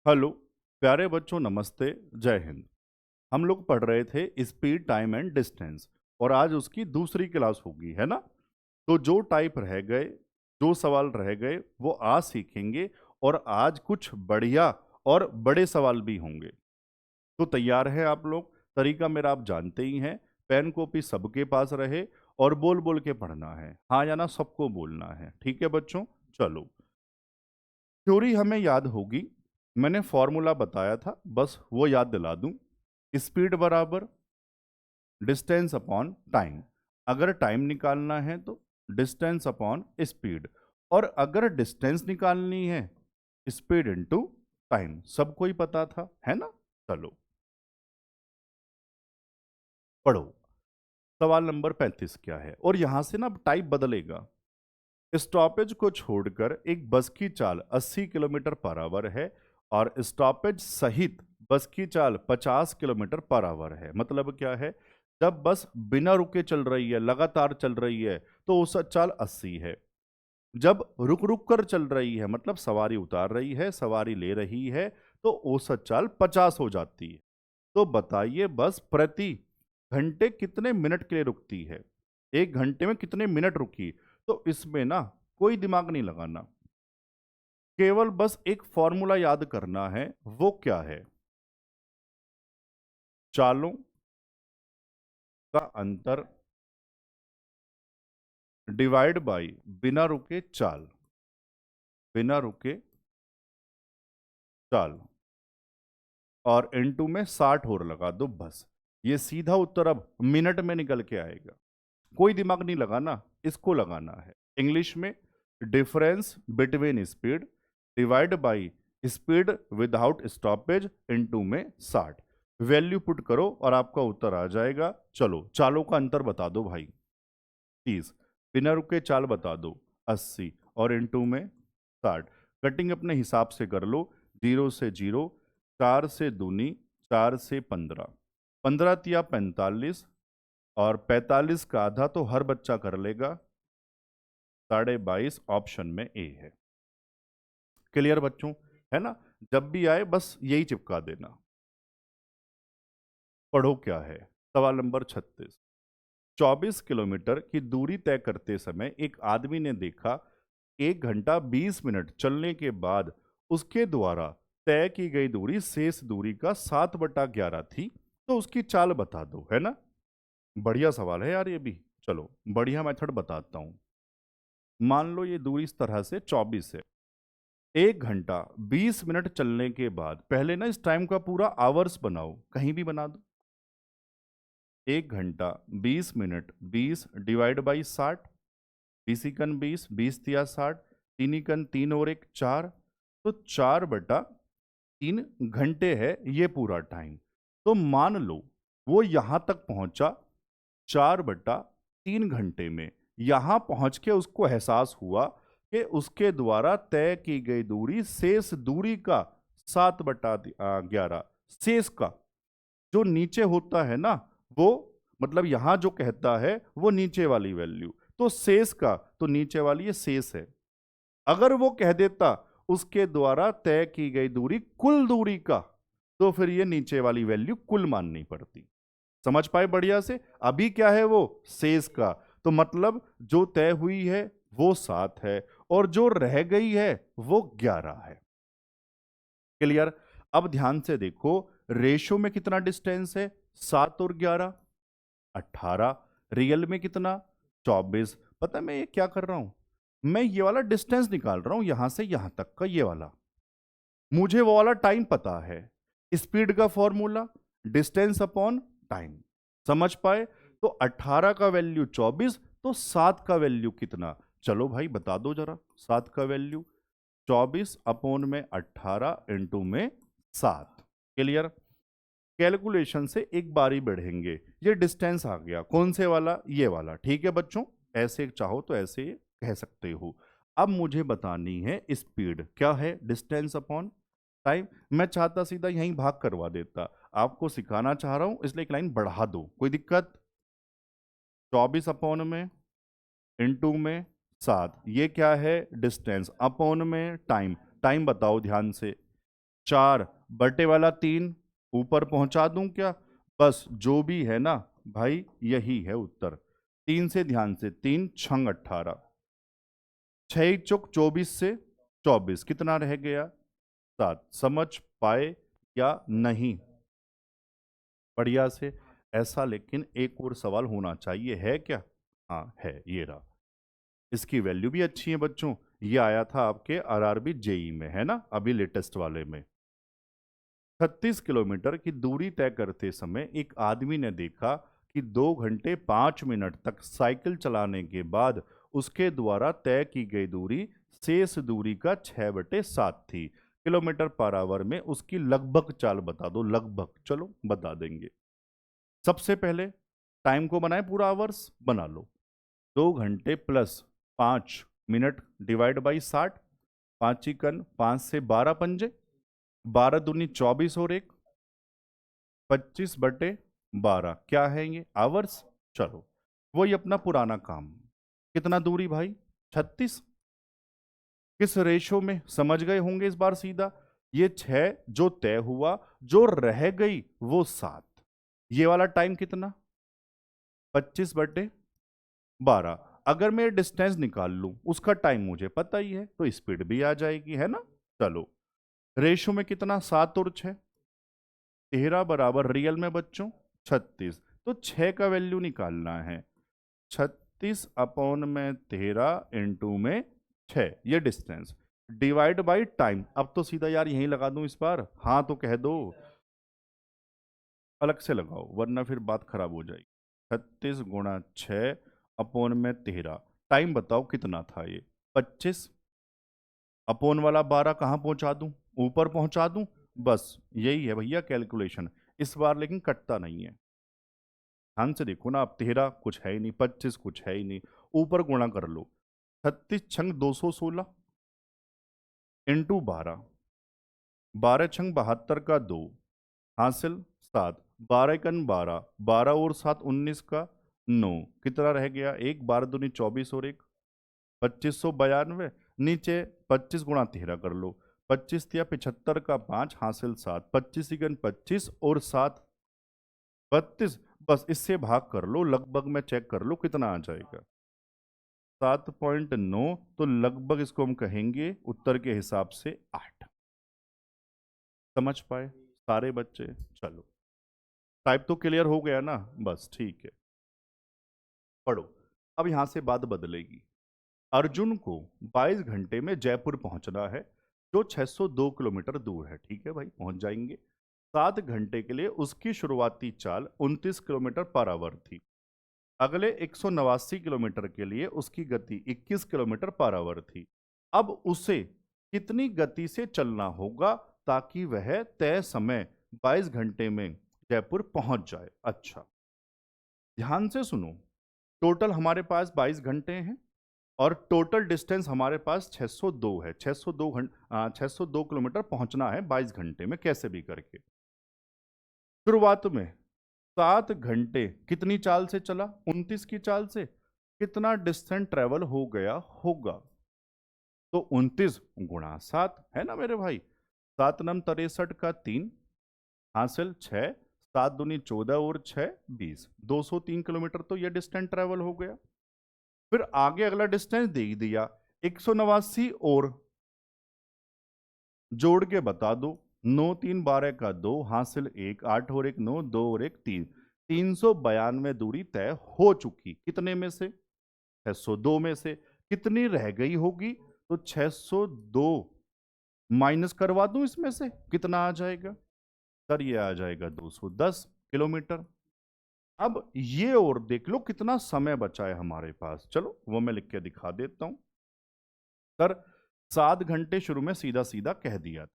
Hello प्यारे बच्चों, नमस्ते। जय हिंद। हम लोग पढ़ रहे थे स्पीड, टाइम एंड डिस्टेंस, और आज उसकी दूसरी क्लास होगी, है ना। तो जो टाइप रह गए, जो सवाल रह गए, वो आज सीखेंगे। और आज कुछ बढ़िया और बड़े सवाल भी होंगे। तो तैयार है आप लोग? तरीका मेरा आप जानते ही हैं। पेन कॉपी सबके पास रहे और बोल बोल के पढ़ना है, हाँ या ना सबको बोलना है, ठीक है बच्चों। चलो, थ्योरी हमें याद होगी। मैंने फॉर्मूला बताया था, बस वो याद दिला दूं। स्पीड बराबर डिस्टेंस अपॉन टाइम। अगर टाइम निकालना है तो डिस्टेंस अपॉन स्पीड, और अगर डिस्टेंस निकालनी है स्पीड इनटू टाइम। सबको ही पता था, है ना। चलो पढ़ो। सवाल नंबर 35 क्या है, और यहां से ना टाइप बदलेगा। स्टॉपेज को छोड़कर एक बस की चाल 80 किलोमीटर पर आवर है, और स्टॉपेज सहित बस की चाल 50 किलोमीटर पर आवर है। मतलब क्या है? जब बस बिना रुके चल रही है, लगातार चल रही है, तो औसत चाल 80 है। जब रुक रुक कर चल रही है, मतलब सवारी उतार रही है, सवारी ले रही है, तो औसत चाल 50 हो जाती है। तो बताइए, बस प्रति घंटे कितने मिनट के लिए रुकती है? एक घंटे में कितने मिनट रुकी? तो इसमें ना कोई दिमाग नहीं लगाना, केवल बस एक फॉर्मूला याद करना है। वो क्या है? चालों का अंतर डिवाइड बाई बिना रुके चाल। बिना रुके चाल, और इनटू में 60 और लगा दो, बस। ये सीधा उत्तर अब मिनट में निकल के आएगा। कोई दिमाग नहीं लगाना, इसको लगाना है। इंग्लिश में difference between speed divide by speed without stoppage into में 60। वैल्यू पुट करो और आपका उत्तर आ जाएगा। चलो, चालों का अंतर बता दो भाई। 30। बिना रुके चाल बता दो, 80, और इनटू में 60। कटिंग अपने हिसाब से कर लो। 0 से 0, 4 से दूनी, 4 से 15, 15 तिया 45, और 45 का आधा तो हर बच्चा कर लेगा, 22.5। ऑप्शन में ए है। क्लियर बच्चों? है ना। जब भी आए बस यही चिपका देना। पढ़ो क्या है। सवाल नंबर 36। 24 किलोमीटर की दूरी तय करते समय एक आदमी ने देखा 1 घंटा 20 मिनट चलने के बाद उसके द्वारा तय की गई दूरी शेष दूरी का 7/11 थी। तो उसकी चाल बता दो, है ना। बढ़िया सवाल है यार ये भी। चलो, बढ़िया मेथड बताता हूं। मान लो ये दूरी इस तरह से 24 है। 1 घंटा 20 मिनट चलने के बाद, पहले ना इस टाइम का पूरा आवर्स बनाओ, कहीं भी बना दो। 1 घंटा 20 मिनट, 20 डिवाइड बाई 60। 20 20, 20 60, 3 और 1 4। तो 4/3 घंटे है ये पूरा टाइम। तो मान लो वो यहां तक पहुंचा 4/3 घंटे में। यहां पहुंच के उसको एहसास हुआ कि उसके द्वारा तय की गई दूरी शेष दूरी का 7/11। शेष का जो नीचे होता है ना, वो मतलब यहां जो कहता है वो नीचे वाली वैल्यू, तो शेष का तो नीचे वाली ये शेष है। अगर वो कह देता उसके द्वारा तय की गई दूरी कुल दूरी का, तो फिर ये नीचे वाली वैल्यू कुल माननी पड़ती। समझ पाए बढ़िया से? अभी क्या है वो? शेष का। तो मतलब जो तय हुई है वो 7 है, और जो रह गई है वो 11 है। क्लियर? अब ध्यान से देखो, रेशो में कितना डिस्टेंस है? 7 और 11, 18। रियल में कितना? 24। पता है मैं ये क्या कर रहा हूं? मैं ये वाला डिस्टेंस निकाल रहा हूं, यहां से यहां तक का, ये वाला। मुझे वो वाला टाइम पता है। स्पीड का फॉर्मूला डिस्टेंस अपॉन टाइम। समझ पाए? तो 18 का वैल्यू 24, तो 7 का वैल्यू कितना? चलो भाई बता दो जरा। 7 का वैल्यू 24 अपॉन में 18 इंटू में 7। क्लियर? कैलकुलेशन से एक बारी बढ़ेंगे। ये डिस्टेंस आ गया, कौन से वाला? ये वाला। ठीक है बच्चों, ऐसे चाहो तो ऐसे कह सकते हो। अब मुझे बतानी है स्पीड। क्या है? Distance upon time. मैं चाहता सीधा यहीं भाग करवा देता, आपको सिखाना चाह रहा हूं इसलिए एक लाइन बढ़ा दो, कोई दिक्कत? 24 अपॉन में इंटू में 7, ये क्या है? डिस्टेंस अपॉन में टाइम। टाइम बताओ ध्यान से। 4 बटे वाला 3 ऊपर पहुंचा दूं क्या? बस जो भी है ना भाई यही है उत्तर। 3 से ध्यान से, 3 छंग 18, 6 चौक 24 से 24 कितना रह गया? 7। समझ पाए या नहीं? बढ़िया से। ऐसा लेकिन एक और सवाल होना चाहिए, है क्या? हाँ है, ये रहा। इसकी वैल्यू भी अच्छी है बच्चों। ये आया था आपके आरआरबी जेई में, है ना, अभी लेटेस्ट वाले में। 36 किलोमीटर की दूरी तय करते समय एक आदमी ने देखा कि 2 घंटे 5 मिनट तक साइकिल चलाने के बाद उसके द्वारा तय की गई दूरी शेष दूरी का 6/7 थी। किलोमीटर पर आवर में उसकी लगभग चाल बता दो। लगभग, चलो बता देंगे। सबसे पहले टाइम को बनाए, पूरा आवर्स बना लो। 2 घंटे + 5 मिनट डिवाइड बाई 60। 5 5 से 12 पंजे, 12 दूनी 24 और 1 25/12 क्या है ये? आवर्स। चलो वही अपना पुराना काम। कितना दूरी भाई? 36। किस रेशो में? समझ गए होंगे इस बार सीधा। ये 6 जो तय हुआ, जो रह गई वो 7। ये वाला टाइम कितना? 25/12। अगर मैं डिस्टेंस निकाल लूं, उसका टाइम मुझे पता ही है, तो स्पीड भी आ जाएगी, है ना। चलो रेशो में कितना? 7 और 6, 13 बराबर रियल में बच्चों 36। तो 6 का वैल्यू निकालना है। 36/13 इंटू में 6, ये डिस्टेंस डिवाइड बाई टाइम। अब तो सीधा यार यहीं लगा दूं इस बार, हाँ तो कह दो। अलग से लगाओ वरना फिर बात खराब हो जाएगी। 36 × 6/13। टाइम बताओ कितना था ये? 25। अपोन वाला 12 कहाँ पहुंचा दूं? ऊपर पहुंचा दूं। बस यही है भैया कैलकुलेशन। इस बार लेकिन कटता नहीं है। ध्यान से देखो ना, अब 13 कुछ है ही नहीं, 25 कुछ है ही नहीं, ऊपर गुणा कर लो। 36 छंग 216 इंटू 12, 12 छंग 72 का 2 हासिल 7, 12 × 12, 12 और 7 19 का 9, कितना रह गया? 1 12 दूनी 24 और 1 2592। नीचे 25 × 13 कर लो। 25 या 75 का 5 हासिल 7, 25 × 25 और 7 32। बस इससे भाग कर लो, लगभग में चेक कर लो कितना आ जाएगा। 7.9। तो लगभग इसको हम कहेंगे उत्तर के हिसाब से 8। समझ पाए सारे बच्चे? चलो टाइप तो क्लियर हो गया ना, बस ठीक है। पढ़ो। अब यहां से बात बदलेगी। अर्जुन को 22 घंटे में जयपुर पहुंचना है, जो 602 किलोमीटर दूर है। ठीक है भाई, पहुंच जाएंगे। 7 घंटे के लिए उसकी शुरुआती चाल 29 किलोमीटर पर आवर थी। अगले 189 किलोमीटर के लिए उसकी गति 21 किलोमीटर पर आवर थी। अब उसे कितनी गति से चलना होगा ताकि वह तय समय 22 घंटे में जयपुर पहुंच जाए? अच्छा ध्यान से सुनो। टोटल हमारे पास 22 घंटे हैं और टोटल डिस्टेंस हमारे पास 602 है। 602 किलोमीटर पहुंचना है 22 घंटे में, कैसे भी करके। शुरुआत में 7 घंटे कितनी चाल से चला? 29 की चाल से। कितना डिस्टेंस ट्रेवल हो गया होगा? तो 29 × 7 है ना मेरे भाई। 7 नम 63 का 3 हासिल 6, 7 दूनी 14 और 6 20, 203 किलोमीटर तो ये डिस्टेंस ट्रेवल हो गया। फिर आगे अगला डिस्टेंस दे ही दिया, 189 और जोड़ के बता दो। 9 3 12 का 2 हासिल 1, 8 और 1 9, 2 और 1 3, 392 दूरी तय हो चुकी। कितने में से? 602 में से। कितनी रह गई होगी? तो 602 माइनस करवा दूं इसमें से, कितना आ जाएगा? सर ये आ जाएगा 210 किलोमीटर। अब ये और देख लो कितना समय बचा है हमारे पास। चलो वो मैं लिख के दिखा देता हूं। सर 7 घंटे शुरू में सीधा सीधा कह दिया,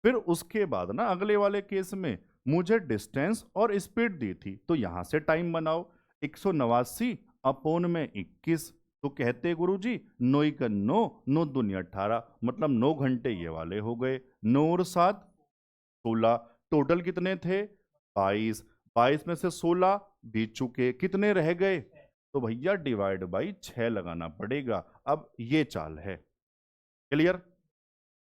फिर उसके बाद ना अगले वाले केस में मुझे डिस्टेंस और स्पीड दी थी, तो यहां से टाइम बनाओ। 189 अपोन में 21, तो कहते गुरुजी 9 का 9, 9 दूनी 18, मतलब 9 घंटे ये वाले हो गए। 9 और 7 16, टोटल कितने थे? 22। 22 में से 16 बीत चुके, कितने रह गए? तो भैया डिवाइड बाई 6 लगाना पड़ेगा। अब ये चाल है। क्लियर?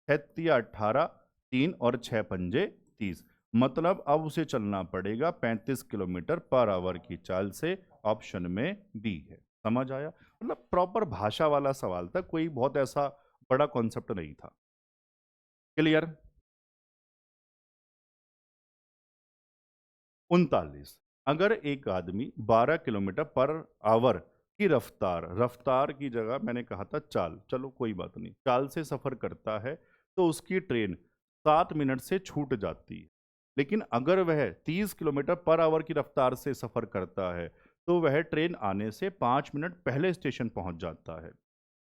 6 × 18 3 और 6 पंजे 30, मतलब अब उसे चलना पड़ेगा 35 किलोमीटर पर आवर की चाल से। ऑप्शन में बी है। समझ आया? मतलब प्रॉपर भाषा वाला सवाल था, कोई बहुत ऐसा बड़ा कॉन्सेप्ट नहीं था। क्लियर? 39, अगर एक आदमी 12 किलोमीटर पर आवर की रफ्तार, रफ्तार की जगह मैंने कहा था चाल, चलो कोई बात नहीं, चाल से सफर करता है तो उसकी ट्रेन 7 मिनट से छूट जाती है। लेकिन अगर वह 30 किलोमीटर पर आवर की रफ्तार से सफर करता है तो वह ट्रेन आने से 5 मिनट पहले स्टेशन पहुंच जाता है।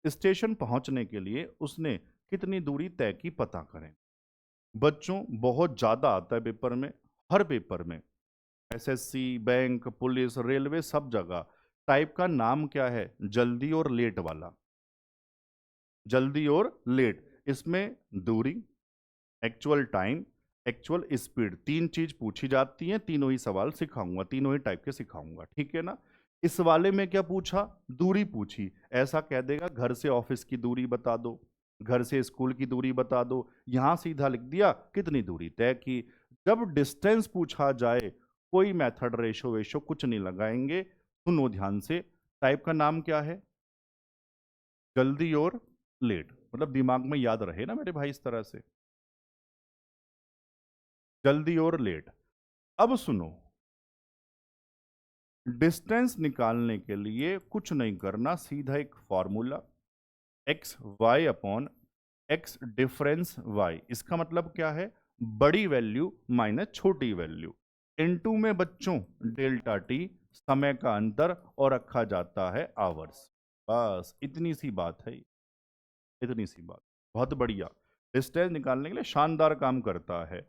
स्टेशन पहुंचने के लिए उसने कितनी दूरी तय की, पता करें। बच्चों, बहुत ज्यादा आता है पेपर में, हर पेपर में, एसएससी, बैंक, पुलिस, रेलवे, सब जगह। टाइप का नाम क्या है? जल्दी और लेट वाला। जल्दी और लेट, इसमें दूरी, एक्चुअल टाइम, एक्चुअल स्पीड, तीन चीज पूछी जाती हैं। तीनों ही सवाल सिखाऊंगा, तीनों ही टाइप के सिखाऊंगा, ठीक है ना? इस वाले में क्या पूछा? दूरी पूछी। ऐसा कह देगा घर से ऑफिस की दूरी बता दो, घर से स्कूल की दूरी बता दो। यहां सीधा लिख दिया कितनी दूरी तय की। जब डिस्टेंस पूछा जाए, कोई मेथड, रेशो वेशो कुछ नहीं लगाएंगे। सुनो ध्यान से, टाइप का नाम क्या है? जल्दी और लेट, मतलब दिमाग में याद रहे ना मेरे भाई, इस तरह से, जल्दी और लेट। अब सुनो, डिस्टेंस निकालने के लिए कुछ नहीं करना, सीधा एक formula, x y upon x difference y. इसका मतलब क्या है? बड़ी वैल्यू माइनस छोटी वैल्यू, इनटू में बच्चों डेल्टा टी, समय का अंतर, और रखा जाता है आवर्स। बस इतनी सी बात है, इतनी सी बात, बहुत बढ़िया। डिस्टेंस निकालने के लिए शानदार काम करता है।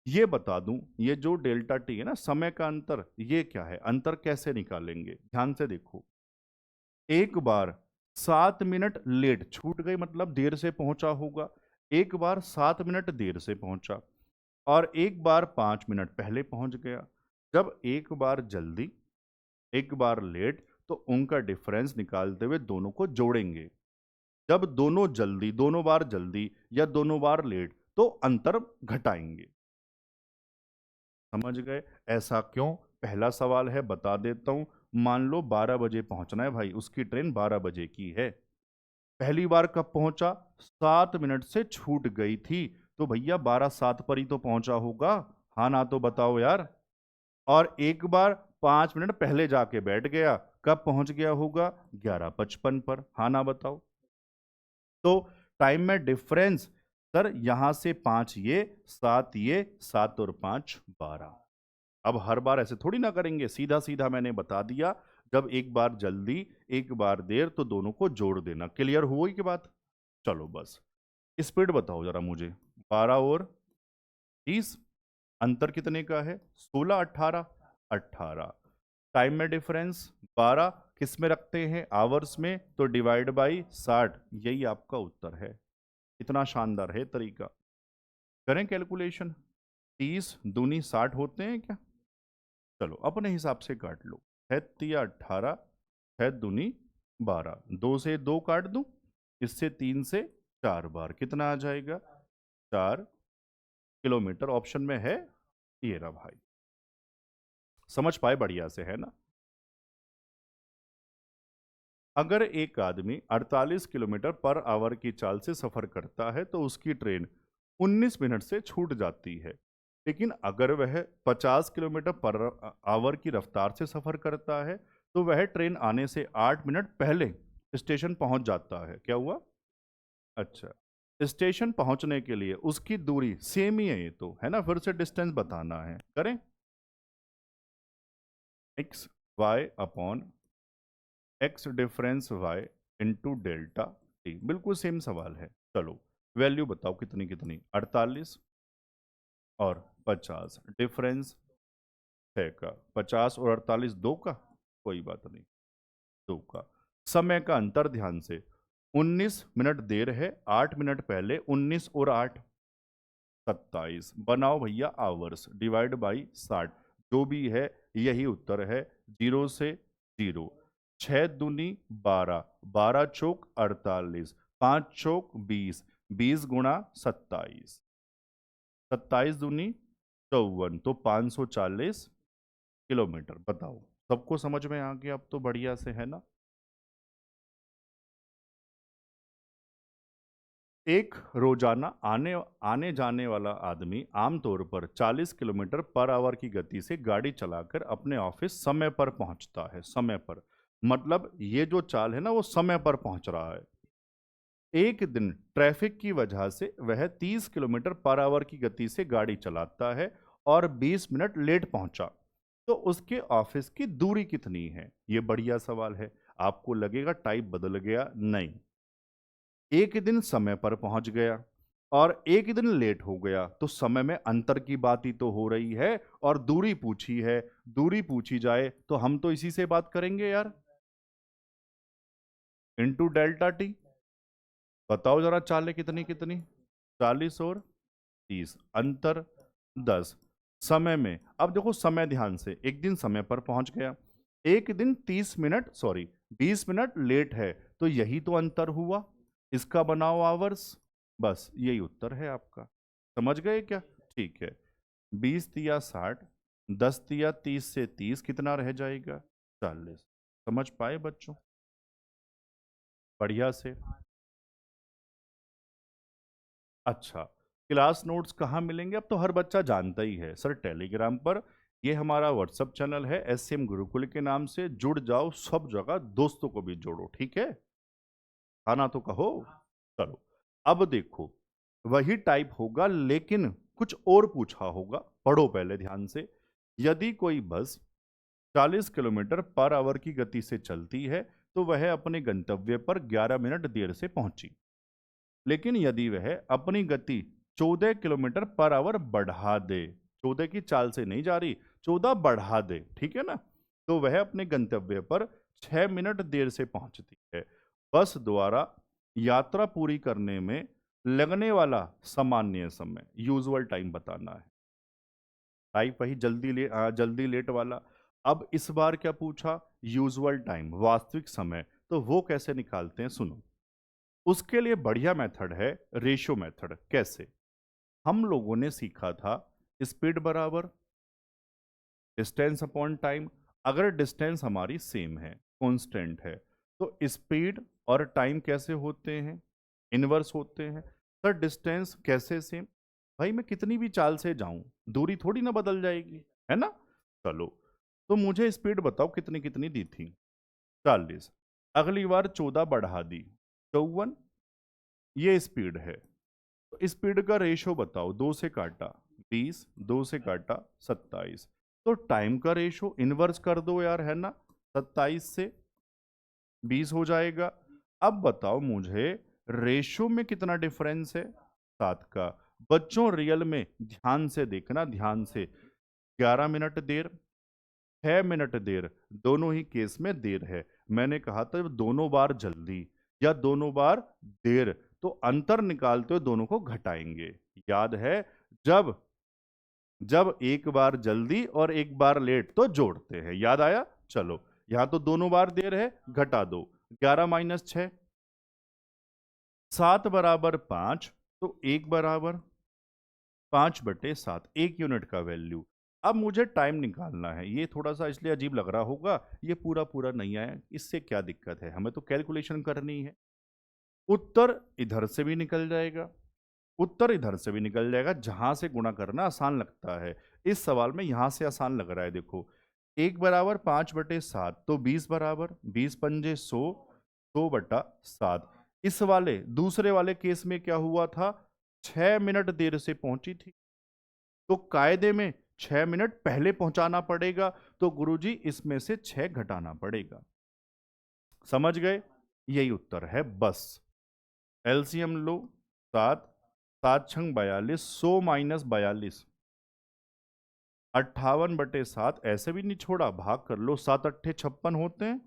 ये बता दूं, ये जो डेल्टा टी है ना, समय का अंतर, ये क्या है? अंतर कैसे निकालेंगे? ध्यान से देखो। एक बार 7 मिनट लेट छूट गई, मतलब देर से पहुंचा होगा। एक बार 7 मिनट देर से पहुंचा, और एक बार 5 मिनट पहले पहुंच गया। जब एक बार जल्दी, एक बार लेट, तो उनका डिफरेंस निकालते हुए दोनों को जोड़ेंगे। जब दोनों जल्दी, दोनों बार जल्दी या दोनों बार लेट, तो अंतर घटाएंगे। समझ गए? ऐसा क्यों? पहला सवाल है, बता देता हूं। मान लो 12 बजे पहुंचना है भाई, उसकी ट्रेन 12 बजे की है। पहली बार कब पहुंचा? 7 मिनट से छूट गई थी, तो भैया 12:07 पर ही तो पहुंचा होगा। हाँ ना, तो बताओ यार। और एक बार 5 मिनट पहले जाके बैठ गया, कब पहुंच गया होगा? 11:55 पर। हाँ ना, बताओ। तो टाइम में डिफरेंस, सर यहां से 5 ये, 7 ये, 7 और 5 12। अब हर बार ऐसे थोड़ी ना करेंगे, सीधा सीधा मैंने बता दिया। जब एक बार जल्दी, एक बार देर, तो दोनों को जोड़ देना। क्लियर हुई की बात? चलो बस, स्पीड बताओ जरा मुझे। 12 और 30, अंतर कितने का है? 16, 18, 18। टाइम में डिफरेंस 12, किस में रखते हैं? आवर्स में, तो डिवाइड बाई 60, यही आपका उत्तर है। इतना शानदार है तरीका। करें कैलकुलेशन। 30 दूनी 60 होते हैं क्या? चलो अपने हिसाब से काट लो। है तिया 18, है दूनी 12, 2 से 2 काट दूं, इससे 3 से 4 बार, कितना आ जाएगा? 4 किलोमीटर। ऑप्शन में है ये रहा भाई। समझ पाए बढ़िया से, है ना? अगर एक आदमी 48 किलोमीटर पर आवर की चाल से सफर करता है तो उसकी ट्रेन 19 मिनट से छूट जाती है। लेकिन अगर वह 50 किलोमीटर पर आवर की रफ्तार से सफर करता है तो वह ट्रेन आने से 8 मिनट पहले स्टेशन पहुंच जाता है। क्या हुआ? अच्छा, स्टेशन पहुंचने के लिए उसकी दूरी सेम ही है, ये तो है ना, फिर से डिस्टेंस बताना है। करें, x y upon x difference y into delta t, बिल्कुल सेम सवाल है। चलो वैल्यू बताओ कितनी कितनी? 48 और 50, डिफरेंस 6 का। 50 और 48 2 का, कोई बात नहीं, 2 का। समय का अंतर ध्यान से, 19 मिनट देर है, 8 मिनट पहले, 19 और 8 27। बनाओ भैया आवर्स, डिवाइड बाई 60, जो भी है यही उत्तर है। 0 से 0, 6 दूनी 12, 12 चौक 48, 5 चौक 20, 20 गुणा 27। 27 दूनी 54, तो 540 किलोमीटर। बताओ, सबको समझ में आ गया अब तो बढ़िया से, है ना। एक रोजाना आने आने जाने वाला आदमी आमतौर पर 40 किलोमीटर पर आवर की गति से गाड़ी चलाकर अपने ऑफिस समय पर पहुंचता है। समय पर मतलब ये जो चाल है ना, वो समय पर पहुंच रहा है। एक दिन ट्रैफिक की वजह से वह 30 किलोमीटर पर आवर की गति से गाड़ी चलाता है और 20 मिनट लेट पहुंचा, तो उसके ऑफिस की दूरी कितनी है? ये बढ़िया सवाल है। आपको लगेगा टाइप बदल गया, नहीं। एक दिन समय पर पहुंच गया और एक दिन लेट हो गया, तो समय में अंतर की बात ही तो हो रही है। और दूरी पूछी है, दूरी पूछी जाए तो हम तो इसी से बात करेंगे यार, इनटू डेल्टा टी। बताओ जरा, चालें कितनी कितनी? 40 और 30, अंतर 10। समय में, अब देखो समय ध्यान से, एक दिन समय पर पहुंच गया, एक दिन 30 मिनट, सॉरी 20 मिनट लेट है, तो यही तो अंतर हुआ। इसका बनाओ आवर्स। बस यही उत्तर है आपका। समझ गए क्या? ठीक है। 20 तिया 60, 10 तिया 30 से 30 कितना रह जाएगा? 40। समझ पाए बच्चों? बढ़िया से। अच्छा, क्लास नोट्स कहाँ मिलेंगे? अब तो हर बच्चा जानता ही है सर, टेलीग्राम पर। ये हमारा व्हाट्सअप चैनल है SCM गुरुकुल के नाम से, जुड़ जाओ सब जगह, दोस्तों को भी जोड़ो, ठीक है? खाना तो कहो। चलो, अब देखो, वही टाइप होगा लेकिन कुछ और पूछा होगा। पढ़ो पहले ध्यान से। यदि कोई बस 40 किलोमीटर पर आवर की गति से चलती है तो वह अपने गंतव्य पर 11 मिनट देर से पहुंची। लेकिन यदि वह अपनी गति 14 किलोमीटर पर आवर बढ़ा दे, 14 की चाल से नहीं जा रही, 14 बढ़ा दे, ठीक है ना, तो वह अपने गंतव्य पर 6 मिनट देर से पहुंचती है। बस द्वारा यात्रा पूरी करने में लगने वाला सामान्य समय, यूजुअल टाइम बताना है। टाइप वही जल्दी लेट वाला। अब इस बार क्या पूछा? यूजुअल टाइम, वास्तविक समय। तो वो कैसे निकालते हैं, सुनो। उसके लिए बढ़िया मेथड है रेशियो मेथड। कैसे? हम लोगों ने सीखा था स्पीड बराबर डिस्टेंस अपॉन टाइम। अगर डिस्टेंस हमारी सेम है, कांस्टेंट है, तो स्पीड और टाइम कैसे होते हैं? इनवर्स होते हैं। सर डिस्टेंस कैसे सेम? भाई मैं कितनी भी चाल से जाऊं, दूरी थोड़ी ना बदल जाएगी, है ना। चलो, तो मुझे स्पीड बताओ कितनी कितनी दी थी? 40। अगली बार 14 बढ़ा दी, 54। ये स्पीड है, तो स्पीड का रेशो बताओ। 2 से काटा 20, 2 से काटा 27, तो टाइम का रेशो इनवर्स कर दो यार, है ना। 27 से 20 हो जाएगा। अब बताओ मुझे, रेशो में कितना डिफरेंस है? 7 का। बच्चों रियल में ध्यान से देखना, ध्यान से। 11 मिनट देर, 6 मिनट देर, दोनों ही केस में देर है। मैंने कहा था दोनों बार जल्दी या दोनों बार देर, तो अंतर निकालते हुए दोनों को घटाएंगे। याद है? जब जब एक बार जल्दी और एक बार लेट तो जोड़ते हैं। याद आया? चलो, यहां तो दोनों बार देर है, घटा दो। 11 माइनस 6, 7 बराबर 5, तो 1 बराबर 5/7, 1 यूनिट का वैल्यू। अब मुझे टाइम निकालना है। ये थोड़ा सा इसलिए अजीब लग रहा होगा, ये पूरा पूरा नहीं आया, इससे क्या दिक्कत है? हमें तो कैलकुलेशन करनी है। उत्तर इधर से भी निकल जाएगा, उत्तर इधर से भी निकल जाएगा। जहां से गुणा करना आसान लगता है, इस सवाल में यहां से आसान लग रहा है। देखो, 1 बराबर 5/7, तो 20 बराबर 20 पंजे 100, 100/7। इस वाले दूसरे वाले केस में क्या हुआ था? 6 मिनट देर से पहुंची थी, तो कायदे में 6 मिनट पहले पहुंचाना पड़ेगा, तो गुरुजी इसमें से 6 घटाना पड़ेगा। समझ गए? यही उत्तर है बस। एलसीएम लो। 7, 7×6 = 42, 100 - 42, 58/7। ऐसे भी नहीं छोड़ा, भाग कर लो। 7 × 8 = 56 होते हैं,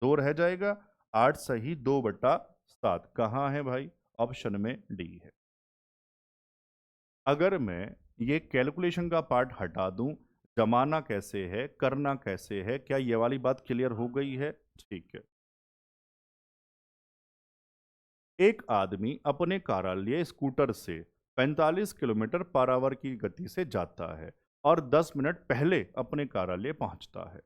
2 रह जाएगा। 8 सही, 2/7 कहाँ है भाई? ऑप्शन में डी है। अगर मैं ये कैलकुलेशन का पार्ट हटा दूं, जमाना कैसे है, करना कैसे है, क्या ये वाली बात क्लियर हो गई है? ठीक है। एक आदमी अपने कार्यालय स्कूटर से 45 किलोमीटर पर आवर की गति से जाता है और 10 मिनट पहले अपने कार्यालय पहुंचता है।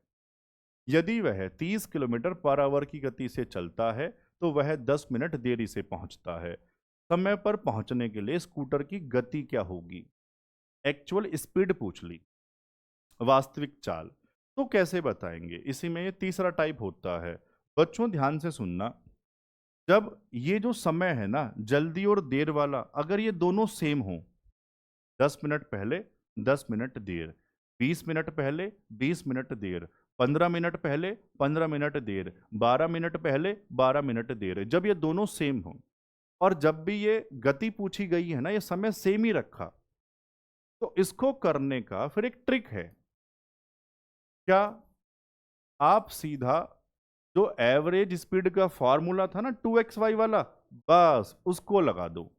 यदि वह 30 किलोमीटर पर आवर की गति से चलता है तो वह 10 मिनट देरी से पहुंचता है। समय पर पहुंचने के लिए स्कूटर की गति क्या होगी? एक्चुअल स्पीड पूछ ली, वास्तविक चाल। तो कैसे बताएंगे? इसी में ये तीसरा टाइप होता है। बच्चों ध्यान से सुनना, जब ये जो समय है ना, जल्दी और देर वाला, अगर ये दोनों सेम हो, 10 मिनट पहले 10 मिनट देर, 20 मिनट पहले 20 मिनट देर, 15 मिनट पहले 15 मिनट देर, 12 मिनट पहले 12 मिनट देर, जब ये दोनों सेम हो और जब भी ये गति पूछी गई है ना, ये समय सेम ही रखा, तो इसको करने का फिर एक ट्रिक है। क्या? आप सीधा जो एवरेज स्पीड का फॉर्मूला था ना 2xy वाला, बस उसको लगा दो।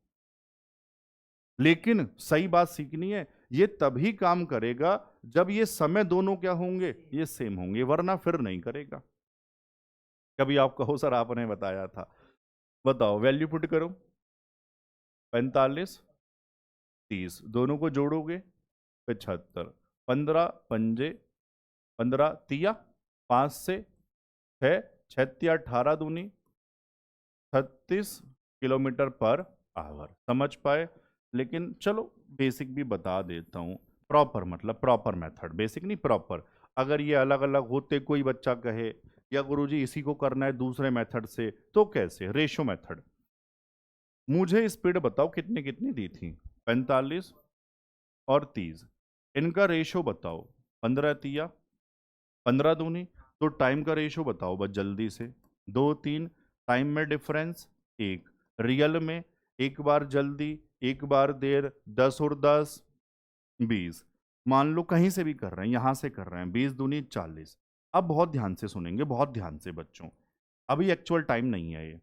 लेकिन सही बात सीखनी है, ये तभी काम करेगा जब ये समय दोनों क्या होंगे, ये सेम होंगे, वरना फिर नहीं करेगा। कभी आप कहो सर आपने बताया था, बताओ वैल्यू पुट करो, 45 30, दोनों को जोड़ोगे 75, 15 पंजे 15 तिया 5 से 6, 6 18 दूनी 36 किलोमीटर पर आवर। समझ पाए? लेकिन चलो बेसिक भी बता देता हूँ। प्रॉपर मतलब प्रॉपर मेथड, बेसिक नहीं प्रॉपर। अगर ये अलग अलग होते, कोई बच्चा कहे या गुरुजी इसी को करना है दूसरे मेथड से, तो कैसे? Ratio method. मुझे स्पीड बताओ कितनी कितनी दी थी, 45 और 30, इनका रेशो बताओ, 15 तिया 15 दूनी, तो टाइम का रेशो बताओ बस जल्दी से, 2 3, टाइम में डिफरेंस 1, रियल में एक बार जल्दी एक बार देर, 10 और 10 20। मान लो कहीं से भी कर रहे हैं, यहां से कर रहे हैं, 20 दूनी 40। अब बहुत ध्यान से सुनेंगे, बहुत ध्यान से बच्चों, अभी एक्चुअल टाइम नहीं है ये,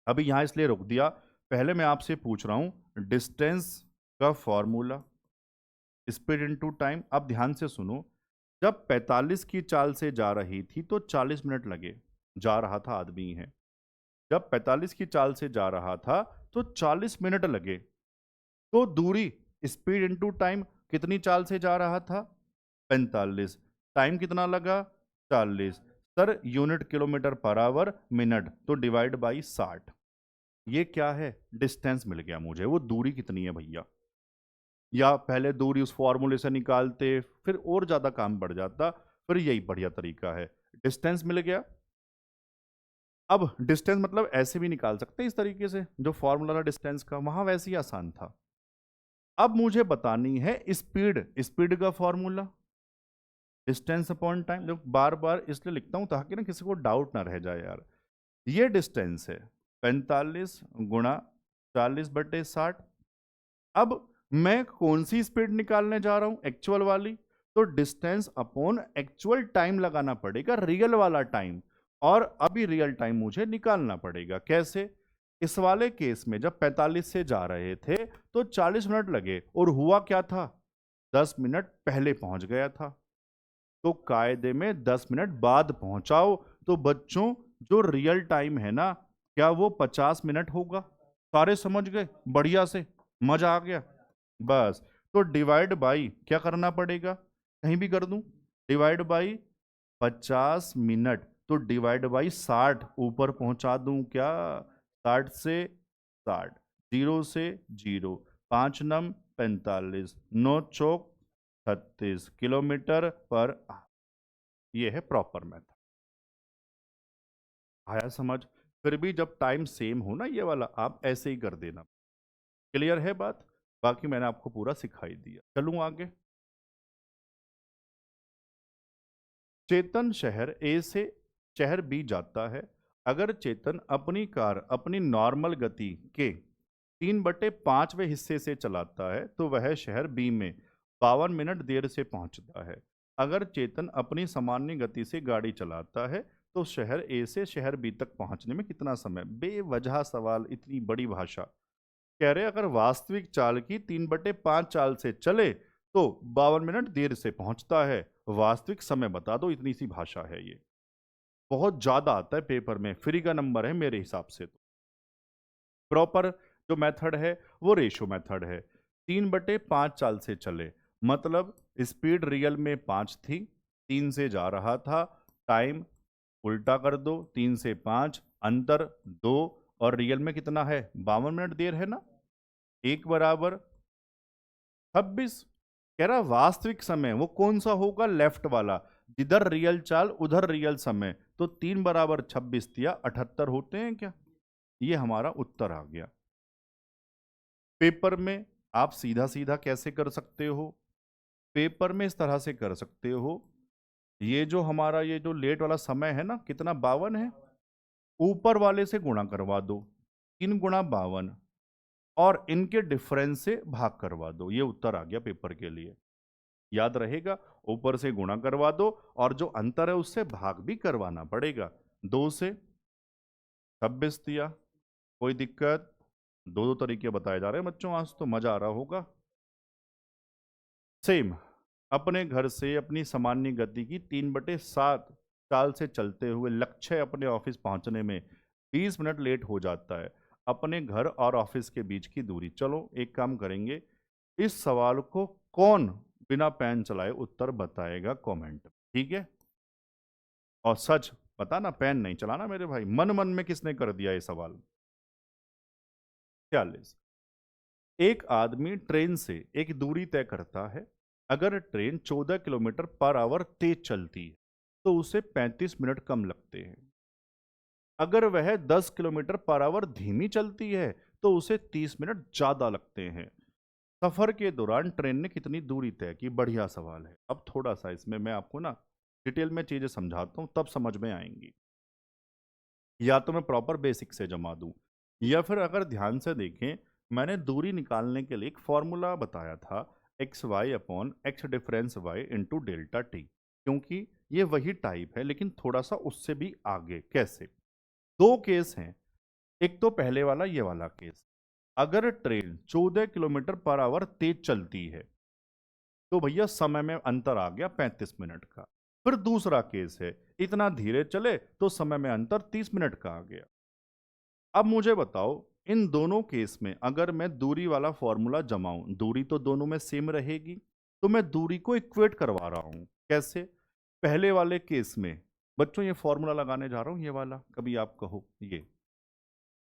अभी यहां इसलिए रोक दिया। पहले मैं आपसे पूछ रहा हूं डिस्टेंस का फॉर्मूला, स्पीड इनटू टाइम। अब ध्यान से सुनो, जब 45 की चाल से जा रही थी तो 40 मिनट लगे, जा रहा था आदमी है, जब 45 की चाल से जा रहा था तो 40 मिनट लगे। तो दूरी, स्पीड इनटू टाइम, कितनी चाल से जा रहा था? 45, टाइम कितना लगा? 40। Sir unit kilometre per hour minute, तो डिवाइड बाई 60। ये क्या है? डिस्टेंस मिल गया मुझे, वो दूरी कितनी है भैया। या पहले दूरी उस फॉर्मूले से निकालते, फिर और ज्यादा काम बढ़ जाता, फिर यही बढ़िया तरीका है, डिस्टेंस मिल गया। अब डिस्टेंस मतलब ऐसे भी निकाल सकते हैं इस तरीके से, जो फॉर्मूला था डिस्टेंस का वहां वैसे ही आसान था। अब मुझे बतानी है स्पीड, स्पीड का फॉर्मूला डिस्टेंस अपॉन टाइम। जो बार बार इसलिए लिखता हूं ताकि ना किसी को डाउट ना रह जाए यार। ये डिस्टेंस है 45 गुणा 40/60। अब मैं कौन सी स्पीड निकालने जा रहा हूं? एक्चुअल वाली। तो डिस्टेंस अपॉन एक्चुअल टाइम लगाना पड़ेगा, रियल वाला टाइम। और अभी रियल टाइम मुझे निकालना पड़ेगा। कैसे? इस वाले केस में जब 45 से जा रहे थे तो 40 मिनट लगे, और हुआ क्या था? 10 मिनट पहले पहुंच गया था। तो कायदे में 10 मिनट बाद पहुंचाओ। तो बच्चों जो रियल टाइम है ना, क्या वो 50 मिनट होगा? सारे समझ गए? बढ़िया से मजा आ गया? बस, तो डिवाइड बाई क्या करना पड़ेगा? कहीं भी कर दूं, डिवाइड बाई 50 मिनट, तो डिवाइड बाई 60 ऊपर पहुंचा दूं क्या? 60 से 60, 0 से 0, 5 नम 45, 9 चौक 36 किलोमीटर पर आवर। ये है प्रॉपर मेथड। आया समझ? फिर भी जब टाइम सेम हो ना, ये वाला, आप ऐसे ही कर देना। क्लियर है बात? बाकी मैंने आपको पूरा सिखाई दिया। चलूं आगे। चेतन शहर ए से शहर बी जाता है। अगर चेतन अपनी कार अपनी नॉर्मल गति के 3/5वें हिस्से से चलाता है तो वह शहर बी में 52 मिनट देर से पहुंचता है। अगर चेतन अपनी सामान्य गति से गाड़ी चलाता है तो शहर ए से शहर बी तक पहुंचने में कितना समय? बेवजह सवाल, इतनी बड़ी भाषा। कह रहे अगर वास्तविक चाल की 3/5 चाल से चले तो 52 मिनट देर से पहुंचता है। वास्तविक समय बता दो, इतनी सी भाषा है ये। बहुत ज्यादा आता है पेपर में, फ्री का नंबर है मेरे हिसाब से। तो प्रॉपर जो मेथड है वो रेशो मेथड है। 3/5 चाल से चले, मतलब स्पीड रियल में 5 थी, 3 से जा रहा था, टाइम उल्टा कर दो, 3 से 5 अंतर 2, और रियल में कितना है 52 मिनट देर है ना, 1 बराबर 26। कह रहा वास्तविक समय वो कौन सा होगा, लेफ्ट वाला, जिधर रियल चाल उधर रियल समय, तो 3 बराबर 26 या 78 होते हैं क्या। ये हमारा उत्तर आ गया। पेपर में आप सीधा सीधा कैसे कर सकते हो, पेपर में इस तरह से कर सकते हो, ये जो हमारा ये जो लेट वाला समय है ना, कितना 52 है, ऊपर वाले से गुणा करवा दो, 3 × 52, और इनके डिफरेंस से भाग करवा दो, ये उत्तर आ गया पेपर के लिए। याद रहेगा, ऊपर से गुणा करवा दो और जो अंतर है उससे भाग भी करवाना पड़ेगा। 2 से 26 दिया, कोई दिक्कत। दो दो तरीके बताए जा रहे हैं बच्चों, आज तो मजा आ रहा होगा। सेम, अपने घर से अपनी सामान्य गति की 3/7 चाल से चलते हुए लक्ष्य अपने ऑफिस पहुंचने में 20 मिनट लेट हो जाता है। अपने घर और ऑफिस के बीच की दूरी, चलो एक काम करेंगे, इस सवाल को कौन बिना पेन चलाए उत्तर बताएगा कमेंट, ठीक है। और सच बताना, पेन नहीं चलाना मेरे भाई, मन मन में किसने कर दिया ये सवाल। 46, एक आदमी ट्रेन से एक दूरी तय करता है। अगर ट्रेन 14 किलोमीटर पर आवर तेज चलती है तो उसे 35 मिनट कम लगते हैं। अगर वह 10 किलोमीटर पर आवर धीमी चलती है तो उसे 30 मिनट ज्यादा लगते हैं। सफर के दौरान ट्रेन ने कितनी दूरी तय की। बढ़िया सवाल है। अब थोड़ा सा इसमें मैं आपको ना डिटेल में चीजें समझाता हूं, तब समझ में आएंगी। या तो मैं प्रॉपर बेसिक से जमा दूं, या फिर अगर ध्यान से देखें, मैंने दूरी निकालने के लिए एक फॉर्मूला बताया था, x y upon x difference y into delta t, क्योंकि ये वही टाइप है लेकिन थोड़ा सा उससे भी आगे। कैसे, दो केस हैं, एक तो पहले वाला ये वाला केस, अगर ट्रेन 14 किलोमीटर पर आवर तेज चलती है तो भैया समय में अंतर आ गया 35 मिनट का। फिर दूसरा केस है, इतना धीरे चले तो समय में अंतर 30 मिनट का आ गया। अब मुझे बताओ, इन दोनों केस में अगर मैं दूरी वाला फॉर्मूला जमाऊं, दूरी तो दोनों में सेम रहेगी, तो मैं दूरी को इक्वेट करवा रहा हूं। कैसे, पहले वाले केस में बच्चों ये फॉर्मूला लगाने जा रहा हूं, ये वाला, कभी आप कहो ये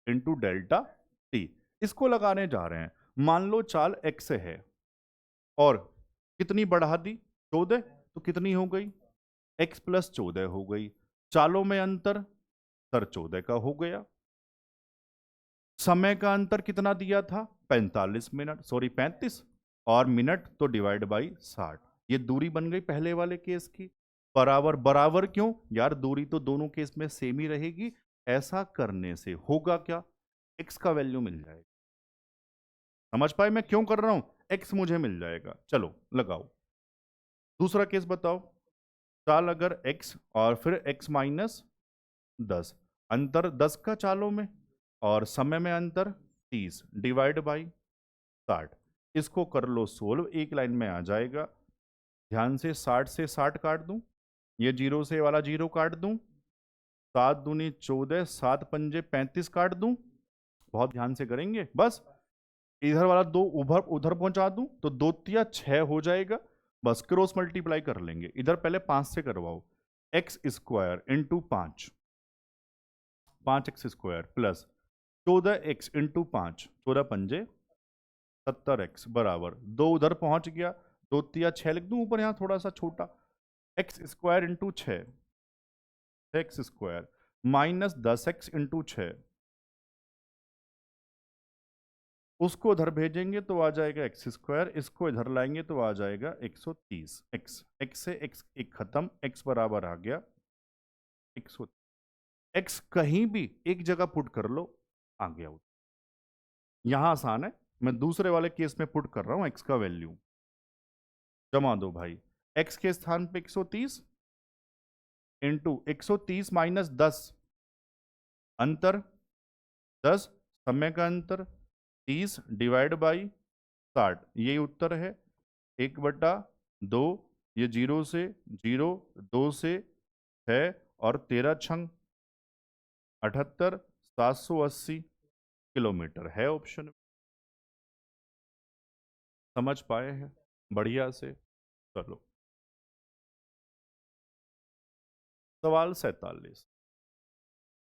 इंटू डेल्टा टी, इसको लगाने जा रहे हैं। मान लो चाल एक्स है और कितनी बढ़ा दी 14, तो कितनी हो गई x + 14 हो गई। चालों में अंतर सर 14 का हो गया। समय का अंतर कितना दिया था 45 मिनट, सॉरी 35, और मिनट तो डिवाइड बाई 60। ये दूरी बन गई पहले वाले केस की। बराबर बराबर क्यों यार, दूरी तो दोनों केस में सेम ही रहेगी। ऐसा करने से होगा क्या, x का वैल्यू मिल जाएगा। समझ पाए मैं क्यों कर रहा हूं, x मुझे मिल जाएगा। चलो लगाओ दूसरा केस, बताओ। चाल अगर x और फिर x - 10, अंतर 10 का चालों में और समय में अंतर 30 डिवाइड बाई 60, इसको कर लो सोल्व, एक लाइन में आ जाएगा। ध्यान से 60 से 60 काट दूं, ये जीरो से वाला जीरो काट दूं, 7 दूनी 14, 7 पंजे 35 काट दूं। बहुत ध्यान से करेंगे, बस इधर वाला दो उधर उधर पहुंचा दूं तो 2 तिया 6 हो जाएगा। बस क्रॉस मल्टीप्लाई कर लेंगे, इधर पहले 5 से करवाओ, x² into 5, 5x² plus 14x into 5, 14 पंजे 70x बराबर 2 उधर पहुंच गया, 2 तिया 6 लिख दूं ऊपर, यहां थोड़ा सा छोटा, x² into 6, x² minus 10x into 6, उसको इधर भेजेंगे तो आ जाएगा x², इसको इधर लाएंगे तो आ जाएगा 130। x से x एक खत्म, x बराबर आ गया 130। x कहीं भी एक जगह पुट कर लो, आ गया। यहां आसान है, मैं दूसरे वाले केस में पुट कर रहा हूं x का वैल्यू, जमा दो भाई। x के स्थान पे 130 इंटू 130 माइनस 10, अंतर 10, समय का अंतर 30 डिवाइड बाई 60, यही उत्तर है। 1/2, ये 0 से 0, 2 से 6 और 13 छंग 78, 780। किलोमीटर है ऑप्शन। समझ पाए हैं बढ़िया से। चलो सवाल 47।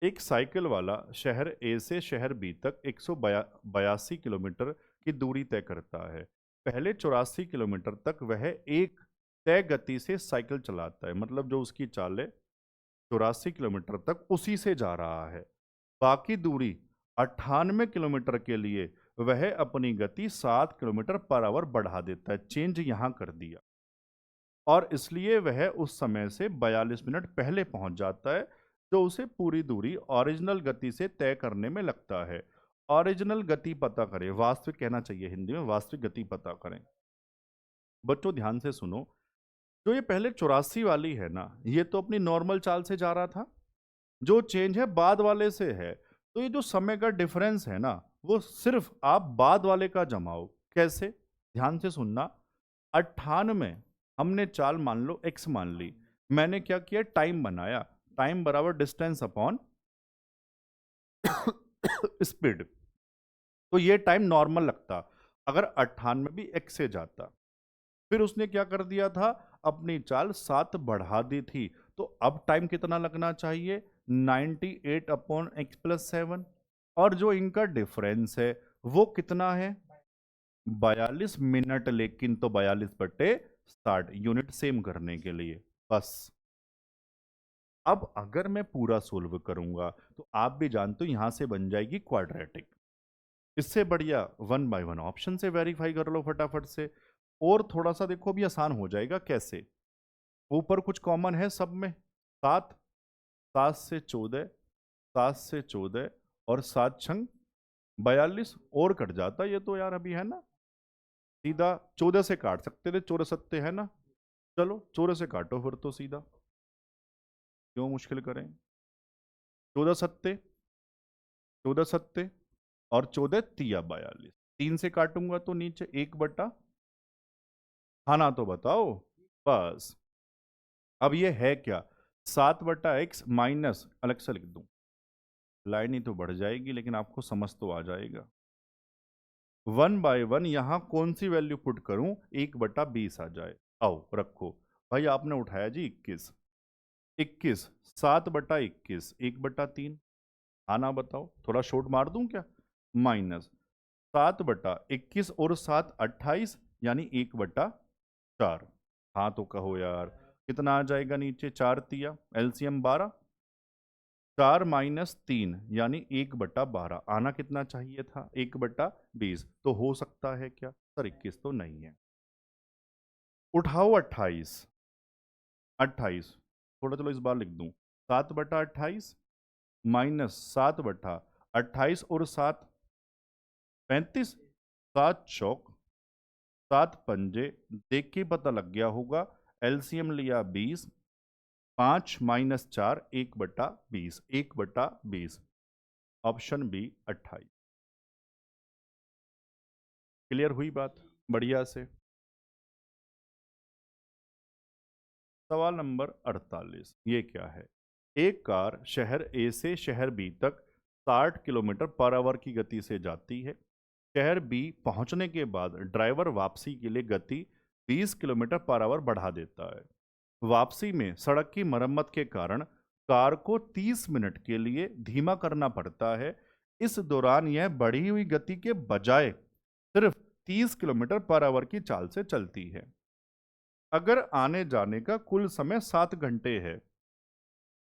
एक साइकिल वाला शहर ए से शहर बी तक 182 किलोमीटर की दूरी तय करता है। पहले 84 किलोमीटर तक वह एक तय गति से साइकिल चलाता है, मतलब जो उसकी चाल है 84 किलोमीटर तक उसी से जा रहा है। बाकी दूरी 98 किलोमीटर के लिए वह अपनी गति 7 किलोमीटर पर आवर बढ़ा देता है। चेंज यहां कर दिया और इसलिए वह उस समय से 42 मिनट पहले पहुंच जाता है, जो उसे पूरी दूरी ओरिजिनल गति से तय करने में लगता है। ओरिजिनल गति पता करें, वास्तविक कहना चाहिए हिंदी में, वास्तविक गति पता करें। बच्चों ध्यान से सुनो, जो ये पहले 84 वाली है ना, ये तो अपनी नॉर्मल चाल से जा रहा था। जो चेंज है बाद वाले से है, तो ये जो समय का डिफरेंस है ना, वो सिर्फ आप बाद वाले का जमाओ। कैसे? ध्यान से सुनना। 98 हमने चाल मान लो x मान ली, मैंने क्या किया, टाइम बनाया। टाइम बराबर डिस्टेंस अपॉन स्पीड। तो ये टाइम नॉर्मल लगता अगर 98 भी x से जाता। फिर उसने क्या कर दिया था, अपनी चाल 7 बढ़ा दी थी, तो अब टाइम कितना लगना चाहिए, 98 अपॉन एक्स प्लस 7। और जो इनका डिफरेंस है वो कितना है, 42 मिनट, लेकिन तो 42/60 यूनिट सेम करने के लिए बस। अब अगर मैं पूरा सोल्व करूंगा तो आप भी जानते हो यहां से बन जाएगी क्वाड्रेटिक। इससे बढ़िया 1 बाय 1 ऑप्शन से वेरीफाई कर लो फटाफट से। और थोड़ा सा देखो भी आसान हो जाएगा। कैसे? ऊपर कुछ कॉमन है सब में, 7, 7 से 14, 7 से 14 और 7 छंग 42 और कट जाता ये तो यार अभी है ना। सीधा 14 से काट सकते थे, 14 सत्ते है ना। चलो 14 से काटो फिर तो सीधा, क्यों मुश्किल करें। 14 सत्ते, 14 सत्ते और 14 तिया 42। 3 से काटूंगा तो नीचे 1/, हाँ ना तो बताओ बस। अब ये है क्या, 7/x माइनस, अलग से लिख दूं, लाइन ही तो बढ़ जाएगी लेकिन आपको समझ तो आ जाएगा। 1/1 यहां कौन सी वैल्यू पुट करूं, 1/20 आ जाए। आओ रखो भाई, आपने उठाया जी 21, 21 7/21 1/3। आना बताओ, थोड़ा शॉर्ट मार दूं क्या, माइनस 7/21 और 7 28 यानी 1/4। हाँ तो कहो यार कितना आ जाएगा नीचे, 4 तिया एलसीएम 12, 4 माइनस 3 यानी 1/12। आना कितना चाहिए था, 1/20। तो हो सकता है क्या सर, 21 तो नहीं है। उठाओ 28, 28 थोड़ा, चलो इस बार लिख दूं, 7/28 माइनस 7/28 और 7 35, 7 चौक 7 पंजे, देख के पता लग गया होगा। एलसीएम लिया 20, 5 माइनस 4 1/20, 1/20। Option B 28। क्लियर हुई बात बढ़िया से। सवाल नंबर 48, ये क्या है। एक कार शहर ए से शहर बी तक 60 किलोमीटर पर आवर की गति से जाती है। शहर बी पहुंचने के बाद ड्राइवर वापसी के लिए गति 20 किलोमीटर पर आवर बढ़ा देता है। वापसी में सड़क की मरम्मत के कारण कार को 30 मिनट के लिए धीमा करना पड़ता है। इस दौरान यह बढ़ी हुई गति के बजाय सिर्फ 30 किलोमीटर पर आवर की चाल से चलती है। अगर आने जाने का कुल समय 7 घंटे है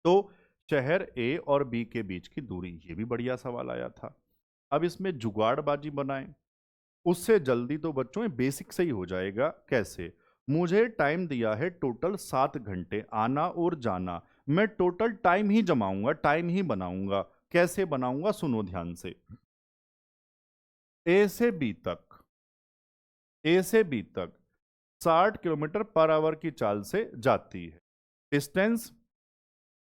तो शहर ए और बी के बीच की दूरी, ये भी बढ़िया सवाल आया था। अब इसमें जुगाड़बाजी बनाएं, उससे जल्दी तो बच्चों में बेसिक से ही हो जाएगा। कैसे? मुझे टाइम दिया है टोटल 7 घंटे आना और जाना, मैं टोटल टाइम ही जमाऊंगा, टाइम ही बनाऊंगा। कैसे बनाऊंगा सुनो ध्यान से। ए से बी तक, ए से बी तक 60 किलोमीटर पर आवर की चाल से जाती है। डिस्टेंस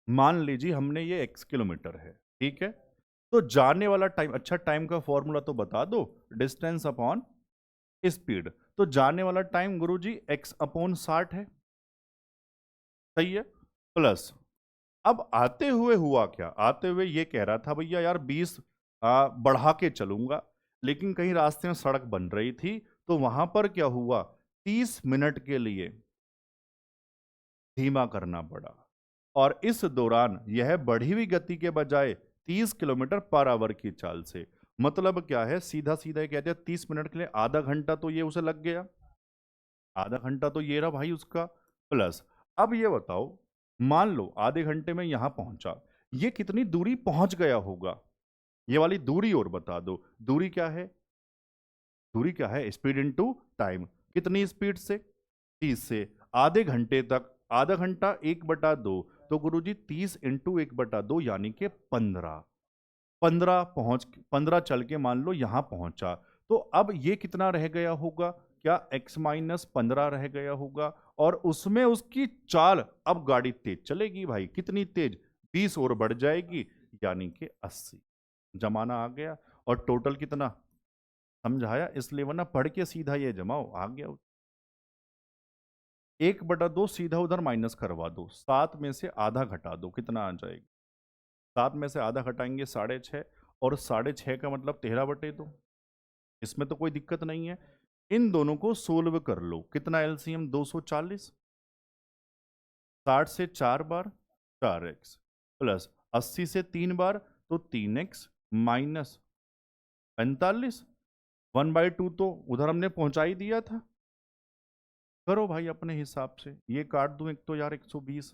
मान लीजिए हमने ये x किलोमीटर है, ठीक है। तो जाने वाला टाइम, अच्छा टाइम का फॉर्मूला तो बता दो, डिस्टेंस अपॉन स्पीड। तो जाने वाला टाइम गुरुजी x/60 है, सही है। प्लस अब आते हुए हुआ क्या, आते हुए ये कह रहा था भैया यार 20 बढ़ा के चलूंगा, लेकिन कहीं रास्ते में सड़क बन रही थी, तो वहां पर क्या हुआ, 30 मिनट के लिए धीमा करना पड़ा। और इस दौरान यह बढ़ी हुई गति के बजाय 30 किलोमीटर पर आवर की चाल से, मतलब क्या है, सीधा सीधा ये कहते हैं 30 मिनट के लिए आधा घंटा तो ये उसे लग गया, आधा घंटा तो ये रहा भाई उसका, प्लस अब ये बताओ, मान लो आधे घंटे में यहां पहुंचा, ये कितनी दूरी पहुंच गया होगा, ये वाली दूरी और बता दो। दूरी क्या है, दूरी क्या है, स्पीड इनटू टाइम, कितनी स्पीड से, 30 से, आधे घंटे तक, आधा घंटा 1/2, तो गुरुजी 30 × 1/2 यानी कि 15, 15 चल के मान लो यहां पहुंचा, तो अब ये कितना रह गया होगा, क्या x-15 रह गया होगा, और उसमें उसकी चाल, अब गाड़ी तेज चलेगी भाई, कितनी तेज, 20 और बढ़ जाएगी, यानी कि 80, जमाना आ गया। और टोटल कितना समझाया, इसलिए वरना पढ़ के सीधा ये जमाओ आ गया। 1/2 सीधा उधर माइनस करवा दो, 7 में से आधा घटा दो, कितना आ जाएगा, 7 में से आधा घटाएंगे 6.5, और 6.5 का मतलब 13/2, इसमें तो कोई दिक्कत नहीं है। इन दोनों को सोल्व कर लो, कितना एलसीएम 240, 60 से 4 बार 4x, प्लस 80 से 3 बार तो 3x, माइनस 45, 1/2 तो उधर हमने पहुंचा ही दिया था। करो भाई अपने हिसाब से, ये काट दूं एक तो यार 120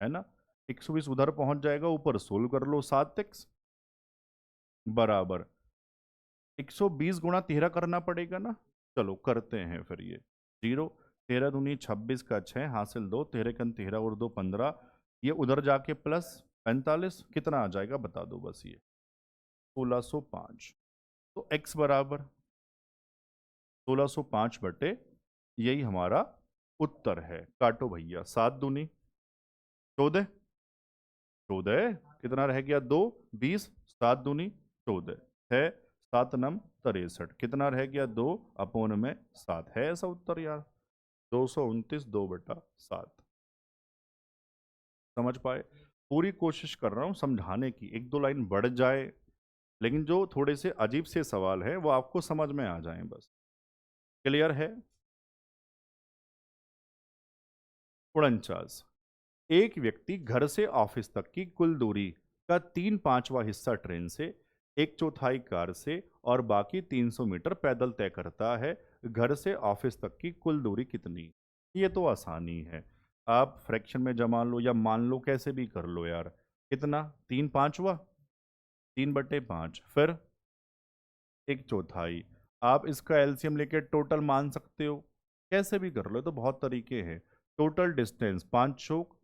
है ना, 120 उधर पहुंच जाएगा, ऊपर सोल्व कर लो, 7x बराबर 120 गुणा 13 करना पड़ेगा ना, चलो करते हैं फिर ये, 0, 13 दूनी 26 का 6 हासिल 2, 13 और 2 15, ये उधर जाके प्लस 45, कितना आ जाएगा बता दो बस, ये 1605, तो x बराबर 1605/, यही हमारा उत्तर है। काटो भैया, 7 दूनी 14, 14 कितना रह गया, 2, 20, 7 दूनी 14 है, 7 नम 63, कितना रह गया, 2 अपोन में 7, है ऐसा उत्तर यार, 229 2/7। समझ पाए, पूरी कोशिश कर रहा हूं समझाने की, एक दो लाइन बढ़ जाए, लेकिन जो थोड़े से अजीब से सवाल है वो आपको समझ में आ जाएं बस। क्लियर है। 49, एक व्यक्ति घर से ऑफिस तक की कुल दूरी का 3/5वां हिस्सा ट्रेन से, 1/4 कार से और बाकी 300 मीटर पैदल तय करता है, घर से ऑफिस तक की कुल दूरी कितनी। ये तो आसानी है, आप फ्रैक्शन में जमा लो या मान लो, कैसे भी कर लो यार, कितना, 3/5वां, 3/5, फिर 1/4, आप इसका एलसीएम लेके टोटल मान सकते हो, कैसे भी कर लो, तो बहुत तरीके हैं। टोटल डिस्टेंस 5 चौक,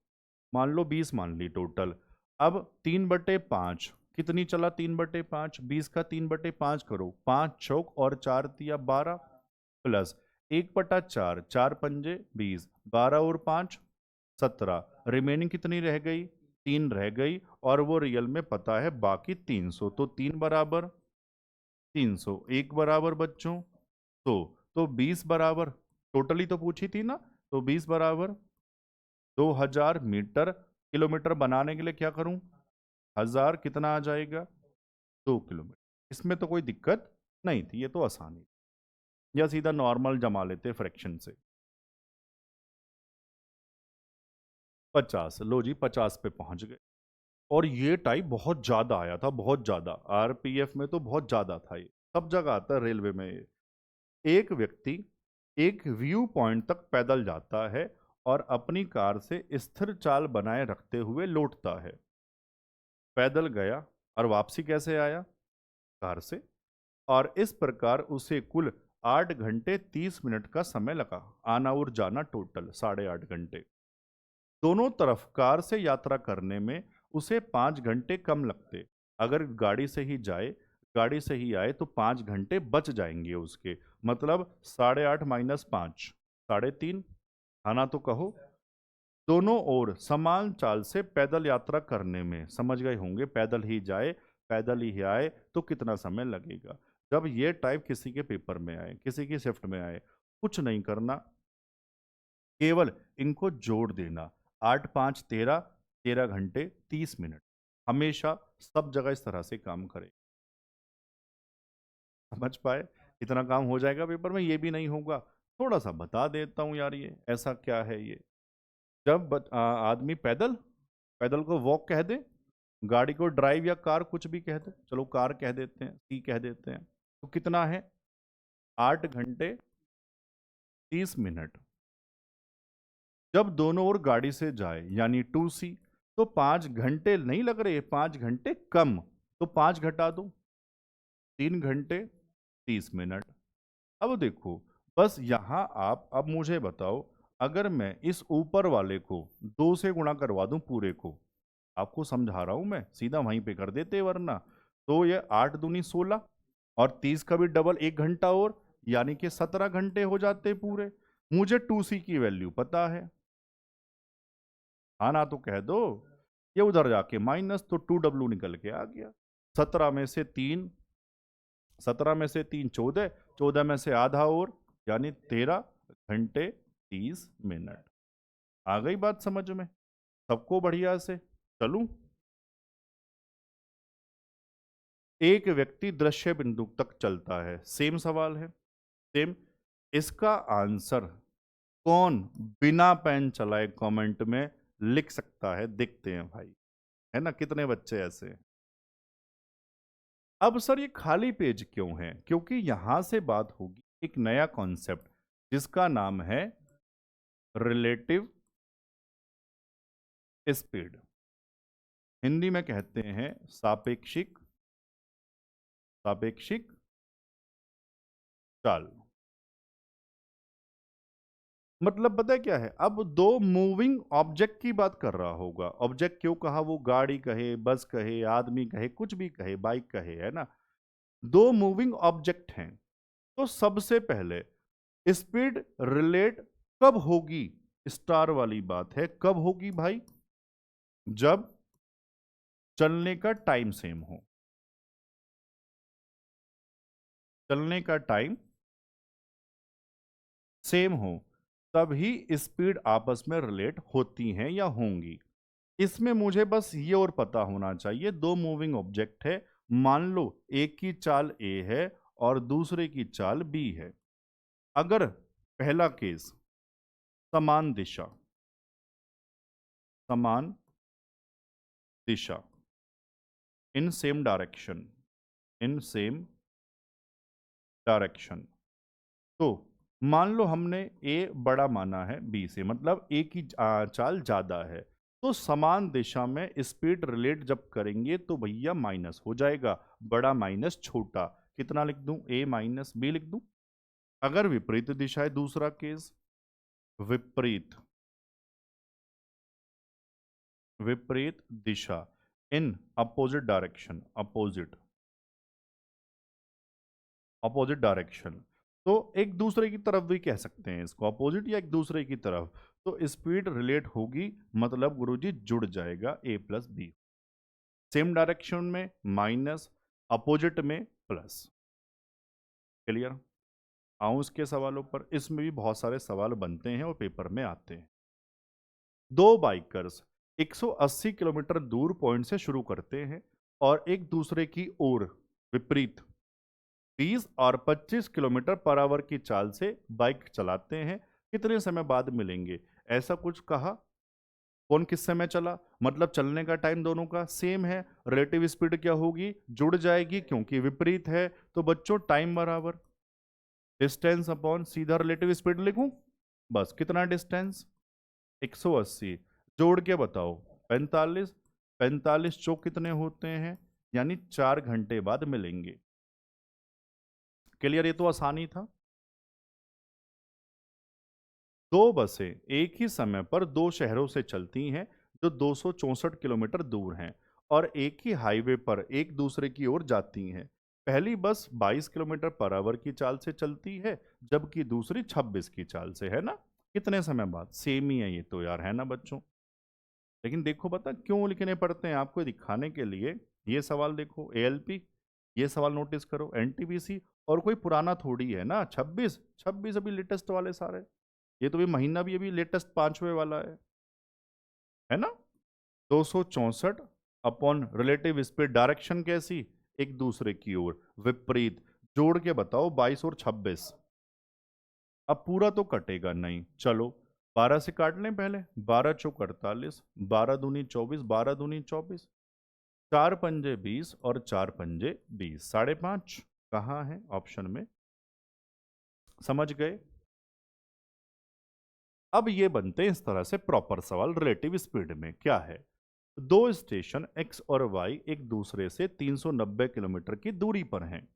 मान लो 20 मान ली टोटल, अब 3/5 कितनी चला, 3/5, 20 का 3/5 करो, 5 चौक और 4 तिया 12, प्लस 1/4, 4 पंजे 20, 12 और 5 17, रिमेनिंग कितनी रह गई, 3 रह गई, और वो रियल में पता है बाकी 300, तो 3 बराबर 300, 1 बराबर बच्चों, तो 20 बराबर, टोटली तो पूछी थी ना, तो 20 बराबर 2000 मीटर, किलोमीटर बनाने के लिए क्या करूं, 1000, कितना आ जाएगा, 2 किलोमीटर, इसमें तो कोई दिक्कत नहीं थी, ये तो आसानी, या सीधा नॉर्मल जमा लेते फ्रैक्शन से। 50, लो जी 50 पे पहुंच गए, और ये टाइप बहुत ज्यादा आया था, बहुत ज्यादा, आरपीएफ में तो बहुत ज्यादा था, ये सब जगह आता है रेलवे में ये। एक व्यक्ति एक व्यू पॉइंट तक पैदल जाता है और अपनी कार से स्थिर चाल बनाए रखते हुए लौटता है, पैदल गया और वापसी कैसे आया, कार से, और इस प्रकार उसे कुल 8 घंटे 30 मिनट का समय लगा, आना और जाना टोटल 8.5 घंटे, दोनों तरफ कार से यात्रा करने में उसे 5 घंटे कम लगते, अगर गाड़ी से ही जाए, गाड़ी से ही आए तो 5 घंटे बच जाएंगे उसके, मतलब 8.5 माइनस 5, 3.5, खाना तो कहो, दोनों ओर समान चाल से पैदल यात्रा करने में, समझ गए होंगे, पैदल ही जाए पैदल ही आए तो कितना समय लगेगा। जब ये टाइप किसी के पेपर में आए, किसी की शिफ्ट में आए, कुछ नहीं करना, केवल इनको जोड़ देना, 8 5 13, 13 घंटे 30 मिनट, हमेशा सब जगह इस तरह से काम करें। समझ पाए? इतना काम हो जाएगा पेपर में, ये भी नहीं होगा। थोड़ा सा बता देता हूँ यार, ये ऐसा क्या है ये। जब आदमी पैदल, पैदल को वॉक कह दे, गाड़ी को ड्राइव या कार कुछ भी कह दे, चलो कार कह देते हैं, सी कह देते हैं, तो कितना है? 8 घंटे 30 मिनट। जब दोनों ओर गाड़ी से जाए यानी 2C, तो 5 घंटे नहीं लग रहे, 5 घंटे कम, तो 5 घटा दो, 3 घंटे 30 मिनट। अब देखो, बस यहां आप अब मुझे बताओ, अगर मैं इस ऊपर वाले को 2 से गुणा करवा दूं पूरे को, आपको समझा रहा हूं मैं, सीधा वहीं पे कर देते वरना। तो ये 8 दूनी 16, और 30 का भी डबल 1 घंटा और, यानी कि 17 घंटे हो जाते पूरे। मुझे 2C की वैल्यू पता है, हाँ ना, तो कह दो। ये उधर जाके माइनस, तो 2W निकल के आ गया। 17 में से 3 14, 14 में से आधा और, यानी 13 घंटे 30 मिनट। आ गई बात समझ में सबको बढ़िया से? चलूं? एक व्यक्ति दृश्य बिंदु तक चलता है, सेम सवाल है, सेम। इसका आंसर कौन बिना पेन चलाए कमेंट में लिख सकता है? देखते हैं भाई, है ना, कितने बच्चे ऐसे हैं। अब सर ये खाली पेज क्यों है? क्योंकि यहां से बात होगी एक नया कॉन्सेप्ट जिसका नाम है रिलेटिव स्पीड। हिंदी में कहते हैं सापेक्षिक, सापेक्षिक चाल। मतलब पता है क्या है? अब दो मूविंग ऑब्जेक्ट की बात कर रहा होगा। ऑब्जेक्ट क्यों कहा? वो गाड़ी कहे, बस कहे, आदमी कहे, कुछ भी कहे, बाइक कहे, है ना। दो मूविंग ऑब्जेक्ट हैं, तो सबसे पहले स्पीड रिलेट कब होगी? स्टार वाली बात है, कब होगी भाई? जब चलने का टाइम सेम हो। चलने का टाइम सेम हो, तभी स्पीड आपस में रिलेट होती हैं या होंगी। इसमें मुझे बस ये और पता होना चाहिए, दो मूविंग ऑब्जेक्ट है, मान लो एक की चाल ए है और दूसरे की चाल बी है। अगर पहला केस समान दिशा, समान दिशा, in same direction, in same direction, तो मान लो हमने ए बड़ा माना है बी से, मतलब ए की चाल ज्यादा है, तो समान दिशा में स्पीड रिलेट जब करेंगे तो भैया माइनस हो जाएगा, बड़ा माइनस छोटा। कितना लिख दूं? ए माइनस बी लिख दूं। अगर विपरीत दिशा है, दूसरा केस, विपरीत, विपरीत दिशा, in opposite direction, opposite, opposite direction, तो एक दूसरे की तरफ भी कह सकते हैं इसको, अपोजिट या एक दूसरे की तरफ, तो स्पीड रिलेट होगी, मतलब गुरुजी जुड़ जाएगा ए प्लस बी। सेम डायरेक्शन में माइनस, अपोजिट में प्लस। क्लियर? आऊं इसके सवालों पर। इसमें भी बहुत सारे सवाल बनते हैं और पेपर में आते हैं। दो बाइकर्स 180 किलोमीटर दूर पॉइंट से शुरू करते हैं और एक दूसरे की ओर विपरीत 30 और 25 किलोमीटर पर आवर की चाल से बाइक चलाते हैं। कितने समय बाद मिलेंगे? ऐसा कुछ कहा। कौन किस समय चला? मतलब चलने का टाइम दोनों का सेम है, रिलेटिव स्पीड क्या होगी? जुड़ जाएगी, क्योंकि विपरीत है। तो बच्चों टाइम बराबर डिस्टेंस अपॉन सीधा रिलेटिव स्पीड लिखूं, बस कितना डिस्टेंस? 180, जोड़ के बताओ 45, 45 चौक कितने होते हैं? यानी 4 घंटे बाद मिलेंगे। क्लियर? ये तो आसानी था। दो बसें एक ही समय पर दो शहरों से चलती हैं जो 264 किलोमीटर दूर हैं और एक ही हाईवे पर एक दूसरे की ओर जाती हैं। पहली बस 22 किलोमीटर पर आवर की चाल से चलती है, जबकि दूसरी 26 की चाल से, है ना। कितने समय बाद? सेम ही है ये तो यार, है ना बच्चों। लेकिन देखो बता क्यों लिखने पड़ते हैं आपको, दिखाने के लिए। ये सवाल देखो एएलपी, ये सवाल नोटिस करो एनटीपीसी, और कोई पुराना थोड़ी है ना। 26 26 अभी लेटेस्ट वाले सारे, ये तो भी महीना भी अभी लेटेस्ट 5वें वाला है ना। 264 अपॉन रिलेटिव स्पीड, डायरेक्शन कैसी? एक दूसरे की ओर विपरीत। जोड़ के बताओ 22 और 26। अब पूरा तो कटेगा नहीं, चलो 12 से काट लें पहले। 12 चौक 48, 12 दूनी 24, 12 दूनी 24, 4 पंजे 20 और 4 पंजे 20, 5.5 कहाँ है ऑप्शन में? समझ गए? अब ये बनते हैं इस तरह से प्रॉपर सवाल रिलेटिव स्पीड में। क्या है? दो स्टेशन x और y एक दूसरे से 390 किलोमीटर की दूरी पर हैं।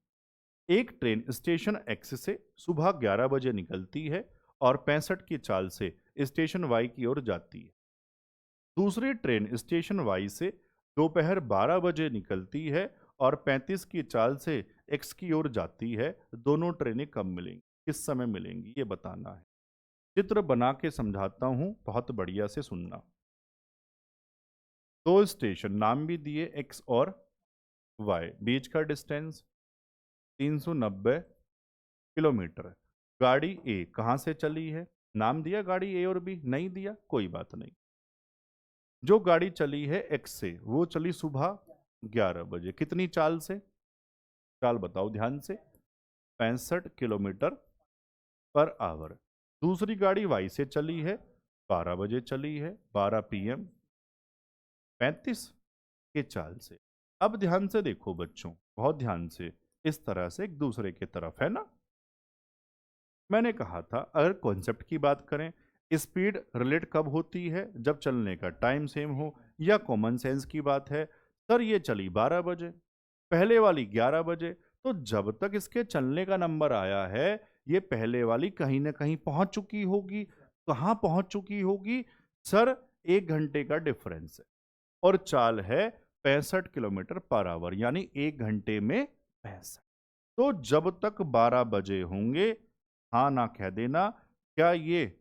एक ट्रेन स्टेशन x से सुबह 11 बजे निकलती है और 65 की चाल से स्टेशन y की ओर जाती है। दूसरी ट्रेन स्टेशन y से दोपहर 12 बजे निकलती है और 35 की चाल से x की ओर जाती है। दोनों ट्रेनें कब मिलेंगी, किस समय मिलेंगी, ये बताना है। चित्र बना के समझाता हूं, बहुत बढ़िया से सुनना। दो स्टेशन नाम भी दिए x और y, बीच का डिस्टेंस 390 किलोमीटर। गाड़ी ए कहां से चली है? नाम दिया गाड़ी ए और बी, नहीं दिया कोई बात नहीं। जो गाड़ी चली है x से वो चली सुबह 11 बजे, कितनी चाल से? चाल बताओ ध्यान से, 65 किलोमीटर पर आवर। दूसरी गाड़ी y से चली है, 12 बजे चली है, 12 PM, 35 के चाल से। अब ध्यान से देखो बच्चों, बहुत ध्यान से, इस तरह से एक दूसरे की तरफ, है ना? मैंने कहा था अगर कॉन्सेप्ट की बात करें, स्पीड रिलेट कब होती है? जब चलने का टाइम सेम हो। या कॉमन सेंस की बात है, सर ये चली 12 बजे, पहले वाली 11 बजे, तो जब तक इसके चलने का नंबर आया है ये पहले वाली कहीं ना कहीं पहुंच चुकी होगी। कहां पहुंच चुकी होगी? सर 1 घंटे का डिफरेंस है और चाल है 65 किलोमीटर पर आवर, यानी 1 घंटे में 65। तो जब तक 12 बजे होंगे, हाँ ना कह देना, क्या ये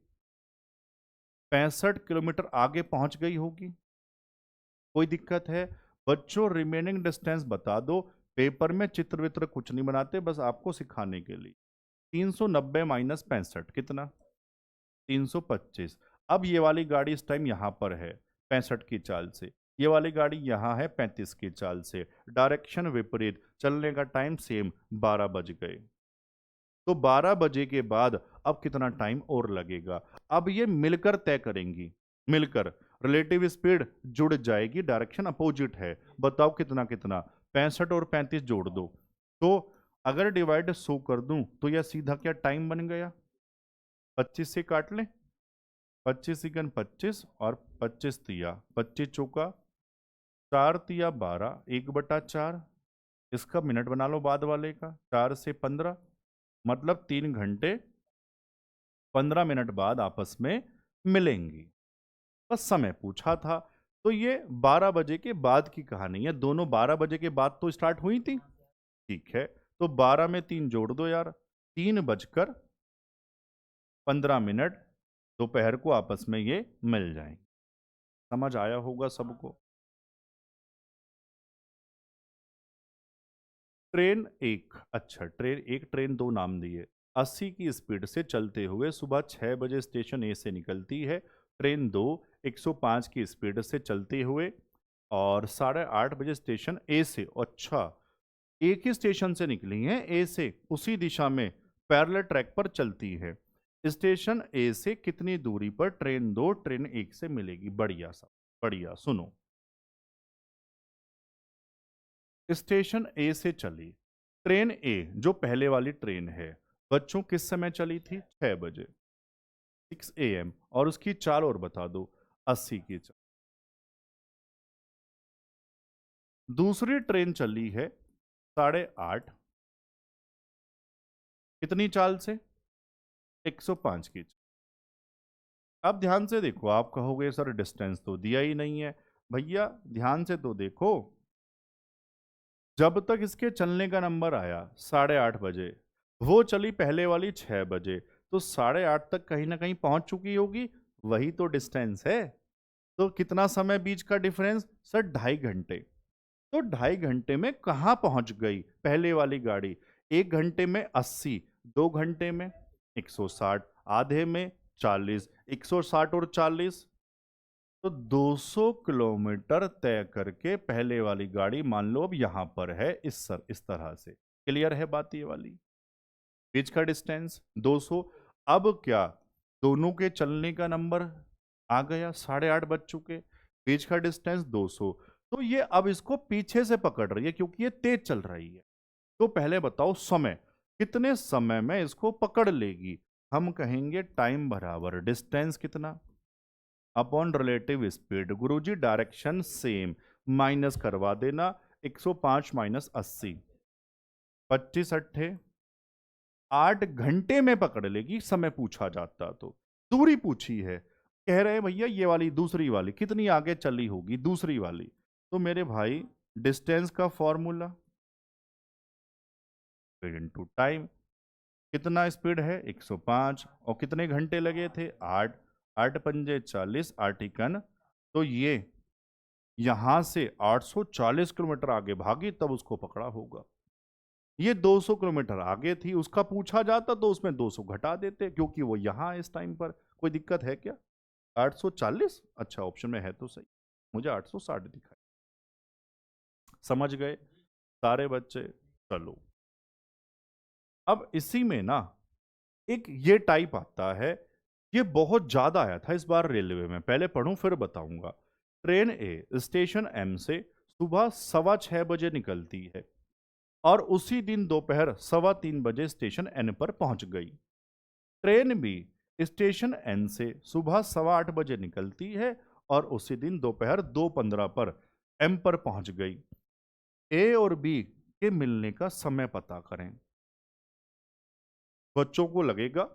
65 किलोमीटर आगे पहुंच गई होगी? कोई दिक्कत है? बच्चों रिमेनिंग डिस्टेंस बता दो। पेपर में चित्र वित्र कुछ नहीं बनाते, बस आपको सिखाने के लिए। 390 माइनस 65 कितना? 325। अब ये वाली गाड़ी इस टाइम यहां पर है 65 की चाल से, ये वाली गाड़ी यहां है 35 की चाल से, डायरेक्शन विपरीत, चलने का टाइम सेम, 12 बज गए। तो 12 बजे के बाद अब कितना टाइम और लगेगा? अब ये मिलकर तय करेंगी, मिलकर रिलेटिव स्पीड जुड़ जाएगी, डायरेक्शन अपोजिट है। बताओ कितना कितना? 65 और 35 जोड़ दो, तो अगर डिवाइड 100 कर दूं तो यह सीधा क्या टाइम बन गया? 25 से काट लें, 25 सेकंड 25 और 25 तिया 25 चौका 4 तिया 12, 1/4। इसका मिनट बना लो बाद वाले का, 4 से 15, मतलब 3 घंटे 15 मिनट बाद आपस में मिलेंगी। बस समय पूछा था। तो ये 12 बजे के बाद की कहानी है, दोनों 12 बजे के बाद तो स्टार्ट हुई थी। ठीक है, तो 12 में 3 जोड़ दो यार, 3:15 दोपहर को आपस में ये मिल जाएंगे। समझ आया होगा सबको? ट्रेन एक, अच्छा ट्रेन एक, ट्रेन दो नाम दिए। 80 की स्पीड से चलते हुए सुबह 6 बजे स्टेशन ए से निकलती है। ट्रेन दो 105 की स्पीड से चलते हुए और 8:30 बजे स्टेशन ए से, अच्छा एक ही स्टेशन से निकली हैं ए से, उसी दिशा में पैरेलल ट्रैक पर चलती है। स्टेशन ए से कितनी दूरी पर ट्रेन दो ट्रेन एक से मिलेगी? बढ़िया सा, बढ़िया सुनो। स्टेशन ए से चली ट्रेन ए, जो पहले वाली ट्रेन है बच्चों, किस समय चली थी? 6 बजे, 6 AM, और उसकी चाल और बता दो, 80 की चाल। दूसरी ट्रेन चली है 8:30, कितनी चाल से? 105 की चाल। अब ध्यान से देखो, आप कहोगे सर डिस्टेंस तो दिया ही नहीं है। भैया ध्यान से तो देखो, जब तक इसके चलने का नंबर आया 8:30 बजे, वो चली पहले वाली 6 बजे, तो 8:30 तक कहीं ना कहीं पहुंच चुकी होगी। वही तो डिस्टेंस है। तो कितना समय बीच का डिफरेंस? सर 2.5 घंटे। तो 2.5 घंटे में कहाँ पहुंच गई पहले वाली गाड़ी? 1 घंटे में 80, 2 घंटे में 160, आधे में 40, 160 और 40, तो 200 किलोमीटर तय करके पहले वाली गाड़ी मान लो अब यहां पर है, इस तरह से। क्लियर है बात ये वाली? बीच का डिस्टेंस 200। अब क्या, दोनों के चलने का नंबर आ गया, 8:30 बज चुके, बीच का डिस्टेंस 200। तो ये अब इसको पीछे से पकड़ रही है क्योंकि ये तेज चल रही है। तो पहले बताओ समय, कितने समय में इसको पकड़ लेगी? हम कहेंगे टाइम बराबर डिस्टेंस कितना अपॉन रिलेटिव स्पीड। गुरुजी डायरेक्शन सेम, माइनस करवा देना, 105 माइनस 80, 25 अट्ठे 8 घंटे में पकड़ लेगी। समय पूछा जाता तो दूरी पूछी है, कह रहे हैं भैया ये वाली दूसरी वाली कितनी आगे चली होगी, दूसरी वाली। तो मेरे भाई डिस्टेंस का फॉर्मूला स्पीड इनटू टाइम, कितना स्पीड है 105 और कितने घंटे लगे थे 8, 8 पंजे 40, 8 इकन, तो ये यहां से 840 किलोमीटर आगे भागी तब उसको पकड़ा होगा। ये 200 किलोमीटर आगे थी, उसका पूछा जाता तो उसमें 200 घटा देते क्योंकि वो यहां है इस टाइम पर। कोई दिक्कत है क्या? 840 अच्छा ऑप्शन में है तो सही, मुझे 860 दिखाई। समझ गए सारे बच्चे? चलो अब इसी में ना एक ये टाइप आता है, ये बहुत ज्यादा आया था इस बार रेलवे में, पहले पढ़ूं फिर बताऊंगा। ट्रेन ए स्टेशन एम से सुबह 6:15 बजे निकलती है और उसी दिन दोपहर 3:15 बजे स्टेशन एन पर पहुंच गई। ट्रेन बी स्टेशन एन से सुबह 8:15 बजे निकलती है और उसी दिन दोपहर 2:15 पर एम पर पहुंच गई। ए और बी के मिलने का समय पता करें। बच्चों को लगेगा,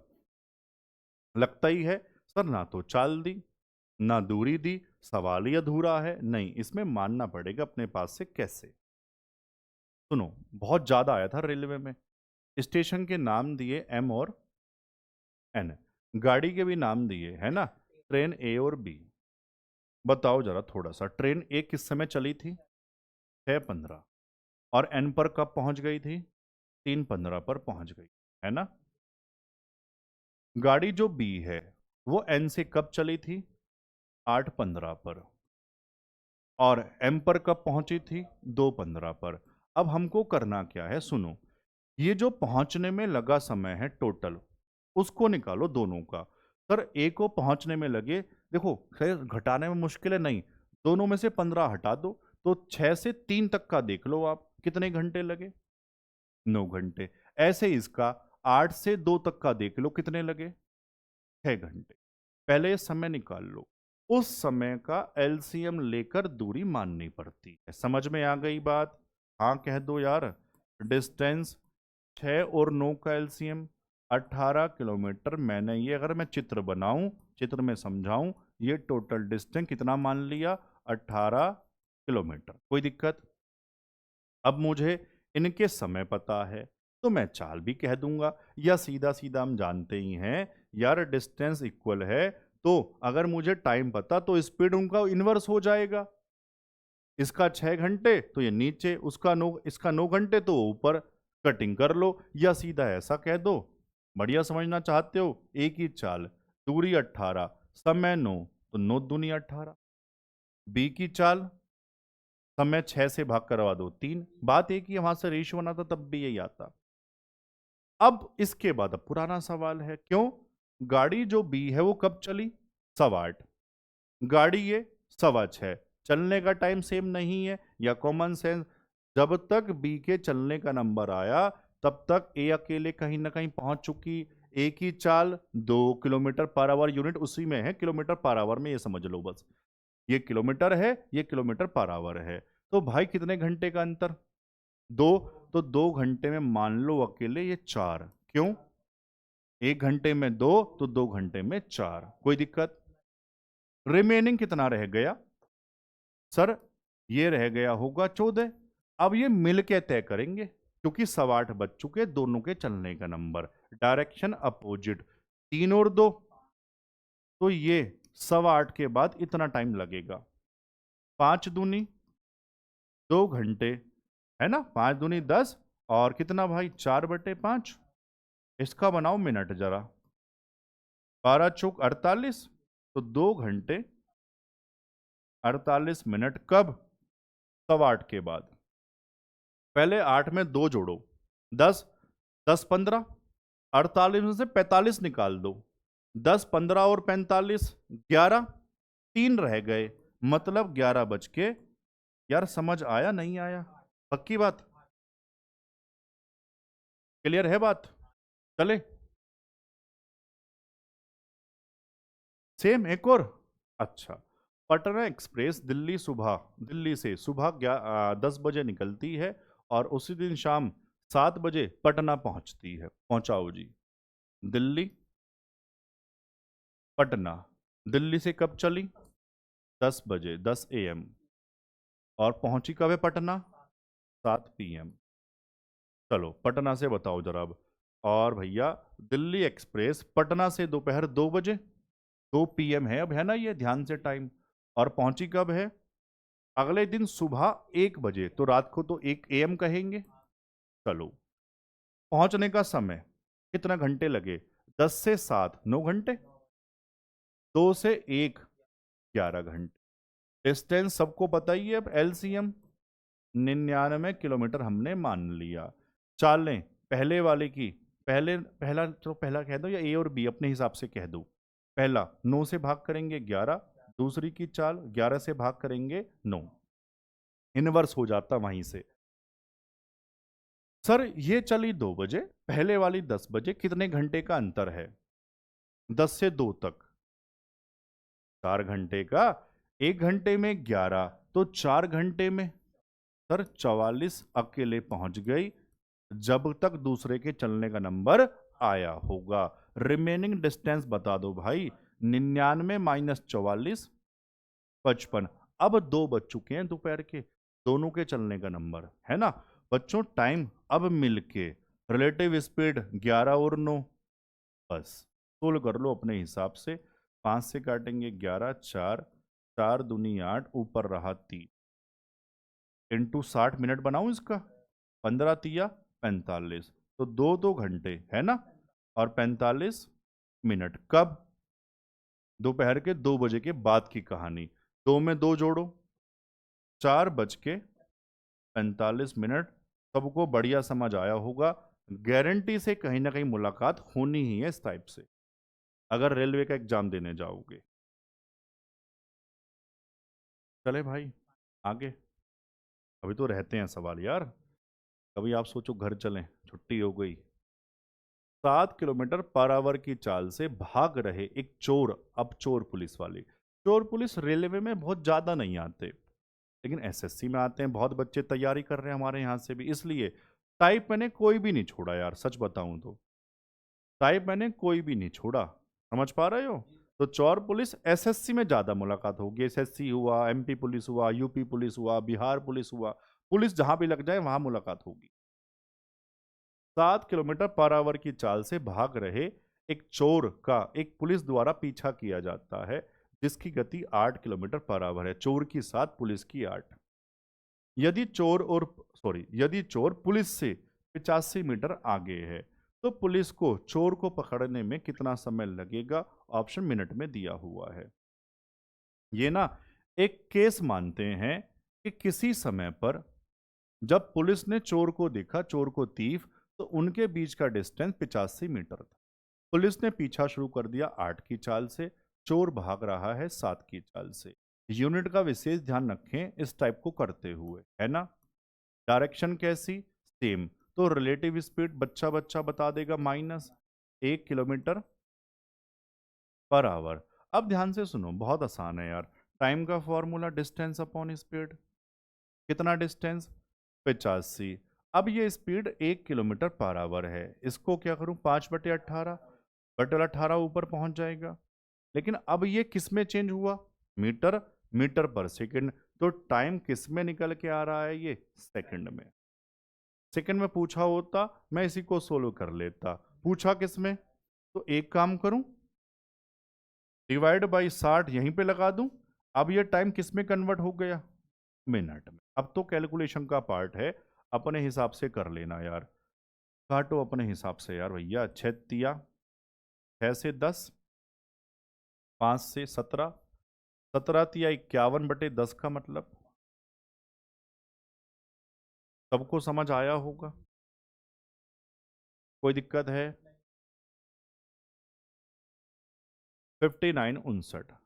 लगता ही है सर ना तो चाल दी ना दूरी दी, सवाल ही अधूरा है। नहीं, इसमें मानना पड़ेगा अपने पास से कैसे। सुनो, बहुत ज्यादा आया था रेलवे में। स्टेशन के नाम दिए एम और एन, गाड़ी के भी नाम दिए है ना, ट्रेन ए और बी। बताओ जरा थोड़ा सा, ट्रेन ए किस समय चली थी 6:15 और एन पर कब पहुंच गई थी 3:15 पर पहुंच गई, है ना। गाड़ी जो बी है वो एन से कब चली थी 8:15 पर और एम पर कब पहुंची थी 2:15 पर। अब हमको करना क्या है, सुनो, ये जो पहुंचने में लगा समय है टोटल उसको निकालो दोनों का। सर ए को पहुंचने में लगे, देखो खैर घटाने में मुश्किल है, नहीं, दोनों में से 15 हटा दो तो 6 से 3 तक का देख लो आप कितने घंटे लगे, 9 घंटे। ऐसे इसका 8 से 2 तक का देख लो कितने लगे, 6 घंटे। पहले समय निकाल लो, उस समय का एलसीएम लेकर दूरी माननी पड़ती है। समझ में आ गई बात? हाँ कह दो यार। डिस्टेंस 6 और 9 का एलसीएम 18 किलोमीटर। मैंने ये अगर मैं चित्र बनाऊं, चित्र में समझाऊं, ये टोटल डिस्टेंस कितना मान लिया 18 किलोमीटर। कोई दिक्कत? अब मुझे इनके समय पता है तो मैं चाल भी कह दूंगा, या सीधा सीधा हम जानते ही हैं यार डिस्टेंस इक्वल है तो अगर मुझे टाइम पता तो स्पीड उनका इनवर्स हो जाएगा। इसका 6 घंटे तो ये नीचे, उसका 9, इसका 9 घंटे तो ऊपर, कटिंग कर लो या सीधा ऐसा कह दो। बढ़िया समझना चाहते हो, एक ही चाल, दूरी 18, समय 9, तो 9 दूनी 18। बी की चाल, समय 6 से भाग करवा दो 3, बात एक ही, वहां से रेशियो बना था तब भी यही आता। अब इसके बाद अब पुराना सवाल है, क्यों गाड़ी जो बी है वो कब चली 8:15, गाड़ी ये 6:15, चलने का टाइम सेम नहीं है, या कॉमन सेंस, जब तक बी के चलने का नंबर आया तब तक ए अकेले कहीं ना कहीं पहुंच चुकी। ए की चाल 2 किलोमीटर पर आवर, यूनिट उसी में है किलोमीटर पर आवर में, ये समझ लो बस, ये किलोमीटर है ये किलोमीटर पर आवर है। तो भाई कितने घंटे का अंतर 2, तो 2 घंटे में मान लो अकेले ये 4, क्यों 1 घंटे में 2 तो 2 घंटे में 4। कोई दिक्कत? रिमेनिंग कितना रह गया सर, ये रह गया होगा 14। अब ये मिल के तय करेंगे क्योंकि 8:15 बज चुके, दोनों के चलने का नंबर, डायरेक्शन अपोजिट, 3 और 2, तो ये 8:15 के बाद इतना टाइम लगेगा, 5 दूनी 2 घंटे, है ना, 5 दूनी 10 और कितना भाई 4/5, इसका बनाओ मिनट जरा, 12 चौक 48, तो 2 घंटे 48 मिनट कब 8:15 के बाद। पहले 8 में 2 जोड़ो, 10, 10 15, 48 में से 45 निकाल दो। 10 15 और 45, 11, 3 रह गए, मतलब 11 बज के। यार समझ आया नहीं आया? पक्की बात? क्लियर है बात? चले सेम एक और। अच्छा, पटना एक्सप्रेस दिल्ली से सुबह 10 बजे निकलती है और उसी दिन शाम 7 बजे पटना पहुंचती है। पहुंचाओ जी। दिल्ली पटना, दिल्ली से कब चली? 10 बजे, 10 AM। और पहुंची कब है पटना? 7 PM। चलो पटना से बताओ जरा अब। और भैया, दिल्ली एक्सप्रेस पटना से दोपहर 2 बजे, 2 PM है अब, है ना ये, ध्यान से टाइम। और पहुंची कब है? अगले दिन सुबह 1 बजे, तो रात को तो 1 AM कहेंगे। चलो, पहुंचने का समय कितना घंटे लगे? 10 से 7, 9 घंटे। 2 से 1, 11 घंटे। डिस्टेंस सबको पता ही है। अब LCM 99 किलोमीटर हमने मान लिया। चालें पहले वाले की, पहला कह दो या A और B अपने हिसाब से कह दो। पहला 9 से भाग करेंगे 11, दूसरी की चाल 11 से भाग करेंगे 9, इनवर्स हो जाता वहीं से। सर ये चली 2 बजे, पहले वाली 10 बजे, कितने घंटे का अंतर है? 10 से 2 तक 4 घंटे का। 1 घंटे में 11, तो 4 घंटे में सर 44 अकेले पहुंच गई, जब तक दूसरे के चलने का नंबर आया होगा। रिमेनिंग डिस्टेंस बता दो भाई। 99 - 44, 55। अब 2 बज चुके हैं दोपहर के, दोनों के चलने का नंबर है ना बच्चों। टाइम अब मिलके रिलेटिव स्पीड 11 और 9, बस सोल्व कर लो अपने हिसाब से। 5 से काटेंगे 11, 4, 4 दूनी 8, ऊपर रहा 3, इंटू 60 मिनट बनाऊं इसका। 15 तिया 45, तो 2 2 घंटे है ना। और 45 मिनट कब? दोपहर के 2 बजे के बाद की कहानी। 2 में 2 जोड़ो, 4 बज के 45 मिनट। सबको बढ़िया समझ आया होगा। गारंटी से कहीं ना कहीं मुलाकात होनी ही है इस टाइप से, अगर रेलवे का एग्जाम देने जाओगे। चले भाई आगे। अभी तो रहते हैं सवाल यार। कभी आप सोचो घर चलें, छुट्टी हो गई। 7 किलोमीटर पर आवर की चाल से भाग रहे एक चोर। अब चोर पुलिस वाले, चोर पुलिस रेलवे में बहुत ज्यादा नहीं आते, लेकिन SSC में आते हैं। बहुत बच्चे तैयारी कर रहे हैं हमारे यहाँ से भी, इसलिए टाइप मैंने कोई भी नहीं छोड़ा यार, सच बताऊं तो टाइप मैंने कोई भी नहीं छोड़ा। समझ पा रहे हो? तो चोर पुलिस SSC में ज्यादा मुलाकात होगी। SSC हुआ, MP पुलिस हुआ, UP पुलिस हुआ, बिहार पुलिस हुआ, पुलिस जहां भी लग जाए वहां मुलाकात होगी। 7 किलोमीटर पर आवर की चाल से भाग रहे एक चोर का एक पुलिस द्वारा पीछा किया जाता है, जिसकी गति 8 किलोमीटर पर आवर है। चोर की 7, पुलिस की 8। यदि चोर और यदि चोर पुलिस से 85 मीटर आगे है, तो पुलिस को चोर को पकड़ने में कितना समय लगेगा? ऑप्शन मिनट में दिया हुआ है। ये ना एक केस मानते हैं कि किसी समय पर जब पुलिस ने चोर को देखा, चोर को तीफ, तो उनके बीच का डिस्टेंस 85 मीटर था। पुलिस ने पीछा शुरू कर दिया 8 की चाल से, चोर भाग रहा है 7 की चाल से। यूनिट का विशेष ध्यान रखें इस टाइप को करते हुए, है ना। डायरेक्शन कैसी? सेम। तो रिलेटिव स्पीड बच्चा बच्चा बता देगा, -1 किलोमीटर पर आवर। अब ध्यान से सुनो, बहुत आसान है यार। टाइम का फॉर्मूला डिस्टेंस अपॉन स्पीड। कितना डिस्टेंस? 85। अब ये स्पीड 1 किलोमीटर पर आवर है, इसको क्या करूं? 5/18, बटे 18 ऊपर पहुंच जाएगा। लेकिन अब ये किस में चेंज हुआ? मीटर, मीटर पर सेकंड। तो टाइम किस में निकल के आ रहा है? ये सेकंड में। सेकंड में पूछा होता मैं इसी को सोल्व कर लेता, पूछा किस में? तो एक काम करूं, डिवाइड बाई 60 यहीं पे लगा दूं। अब ये टाइम किस में कन्वर्ट हो गया? मिनट में। अब तो कैलकुलेशन का पार्ट है, अपने हिसाब से कर लेना यार। काटो अपने हिसाब से यार भैया। 6 से 10, 5 से 17, 17 × 51/10 का मतलब सबको समझ आया होगा। कोई दिक्कत है? 5959।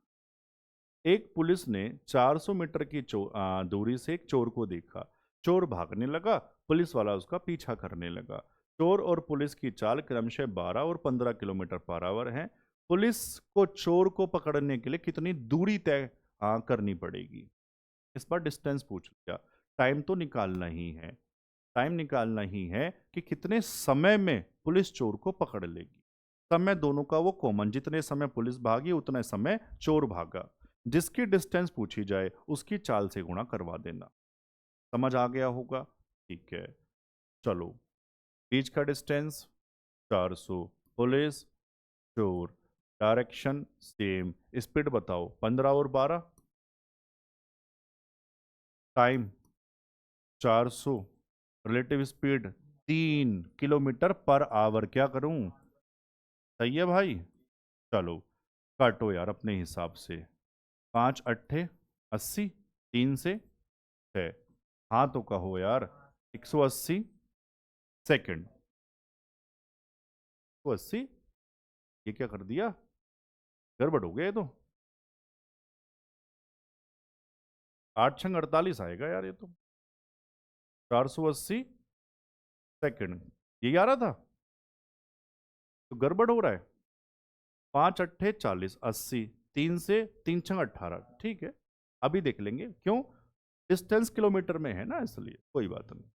एक पुलिस ने 400 मीटर की दूरी से एक चोर को देखा। चोर भागने लगा, पुलिस वाला उसका पीछा करने लगा। चोर और पुलिस की चाल क्रमशः 12 और 15 किलोमीटर पर आवर है। पुलिस को चोर को पकड़ने के लिए कितनी दूरी तय करनी पड़ेगी? इस पर डिस्टेंस पूछ लिया। टाइम तो निकालना ही है। टाइम निकालना ही है कि कितने समय में पुलिस चोर को पकड़ लेगी। समय दोनों का वो कॉमन, जितने समय पुलिस भागी उतने समय चोर भागा। जिसकी डिस्टेंस पूछी जाए उसकी चाल से गुणा करवा देना। समझ आ गया होगा? ठीक है, चलो। बीच का डिस्टेंस 400, पुलिस, चोर, डायरेक्शन सेम, स्पीड बताओ 15 और 12, time 400, relative speed 3 kilometre per hour. क्या करूं? सही है भाई। चलो काटो यार अपने हिसाब से। 5 अट्ठे 80, 3 से 6। हाँ तो कहो यार। 180 सेकंड। 180, ये क्या कर दिया? गड़बड़ हो गया ये तो। 8 छंग 48 आएगा यार ये तो। 480 सेकंड, ये आ रहा था तो गड़बड़ हो रहा है। 5 अट्ठे 40, 80, 3 से 3 छंग 18। ठीक है, अभी देख लेंगे क्यों। डिस्टेंस किलोमीटर में है ना, इसलिए कोई बात नहीं।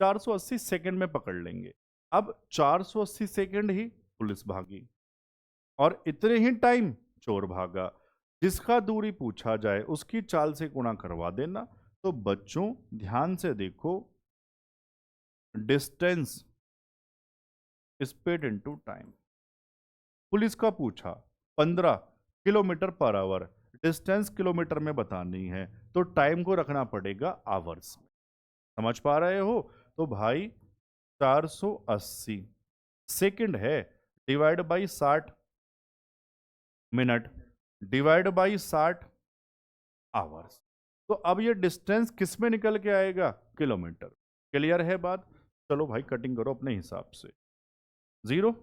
480 सेकंड में पकड़ लेंगे। अब 480 सेकंड ही पुलिस भागी और इतने ही टाइम चोर भागा। जिसका दूरी पूछा जाए उसकी चाल से गुणा करवा देना। तो बच्चों ध्यान से देखो, distance speed into time. Police का पूछा 15 kilometre per hour, distance kilometre में बतानी है तो टाइम को रखना पड़ेगा आवर्स में। समझ पा रहे हो? तो भाई 480 सेकंड है divide by 60 minute divide by 60 hours. तो अब ये डिस्टेंस किस में निकल के आएगा? किलोमीटर। क्लियर है बात? चलो भाई कटिंग करो अपने हिसाब से। 0,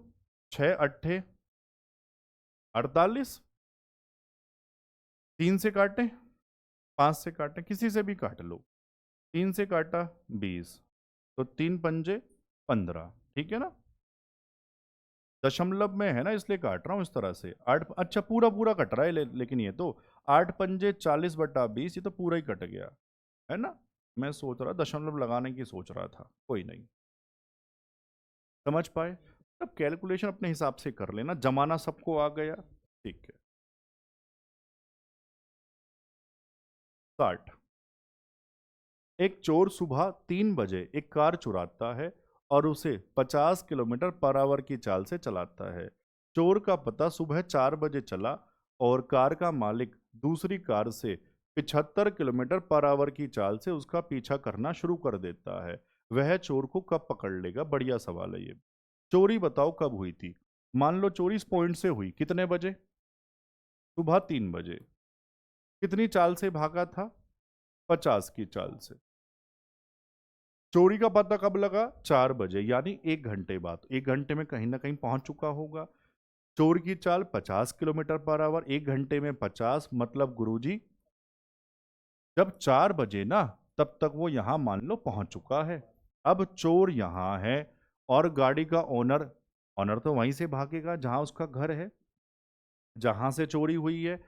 6 अट्ठे 48, 3 से काटें, 5 से काटें, किसी से भी काट लो। 3 से काटा 20, तो 3 पंजे 15। ठीक है ना? दशमलव में है ना, इसलिए काट रहा हूं इस तरह से। 8, अच्छा पूरा पूरा कट रहा है लेकिन ये तो 8 पंजे 40/20, ये तो पूरा ही कट गया है ना। मैं सोच रहा दशमलव लगाने की सोच रहा था, कोई नहीं। समझ पाए? अब कैलकुलेशन अपने हिसाब से कर लेना, जमाना सबको आ गया। ठीक है। 60। एक चोर सुबह 3 बजे एक कार चुराता है और उसे 50 किलोमीटर पर आवर की चाल से चलाता है। चोर का पता सुबह 4 बजे चला और कार का मालिक दूसरी कार से 75 किलोमीटर पर आवर की चाल से उसका पीछा करना शुरू कर देता है। वह चोर को कब पकड़ लेगा? बढ़िया सवाल है ये। चोरी बताओ कब हुई थी? मान लो चोरी इस पॉइंट से हुई, कितने बजे? सुबह 3 बजे। कितनी चाल से भागा था? 50 की चाल से। चोरी का पता कब लगा? 4 बजे, यानी 1 घंटे बाद। 1 घंटे में कहीं ना कहीं पहुंच चुका होगा। चोर की चाल 50 किलोमीटर पर आवर, 1 घंटे में 50, मतलब गुरुजी जब 4 बजे ना, तब तक वो यहां मान लो पहुंच चुका है। अब चोर यहां है और गाड़ी का ओनर, ओनर तो वहीं से भागेगा जहां उसका घर है, जहां से चोरी हुई है।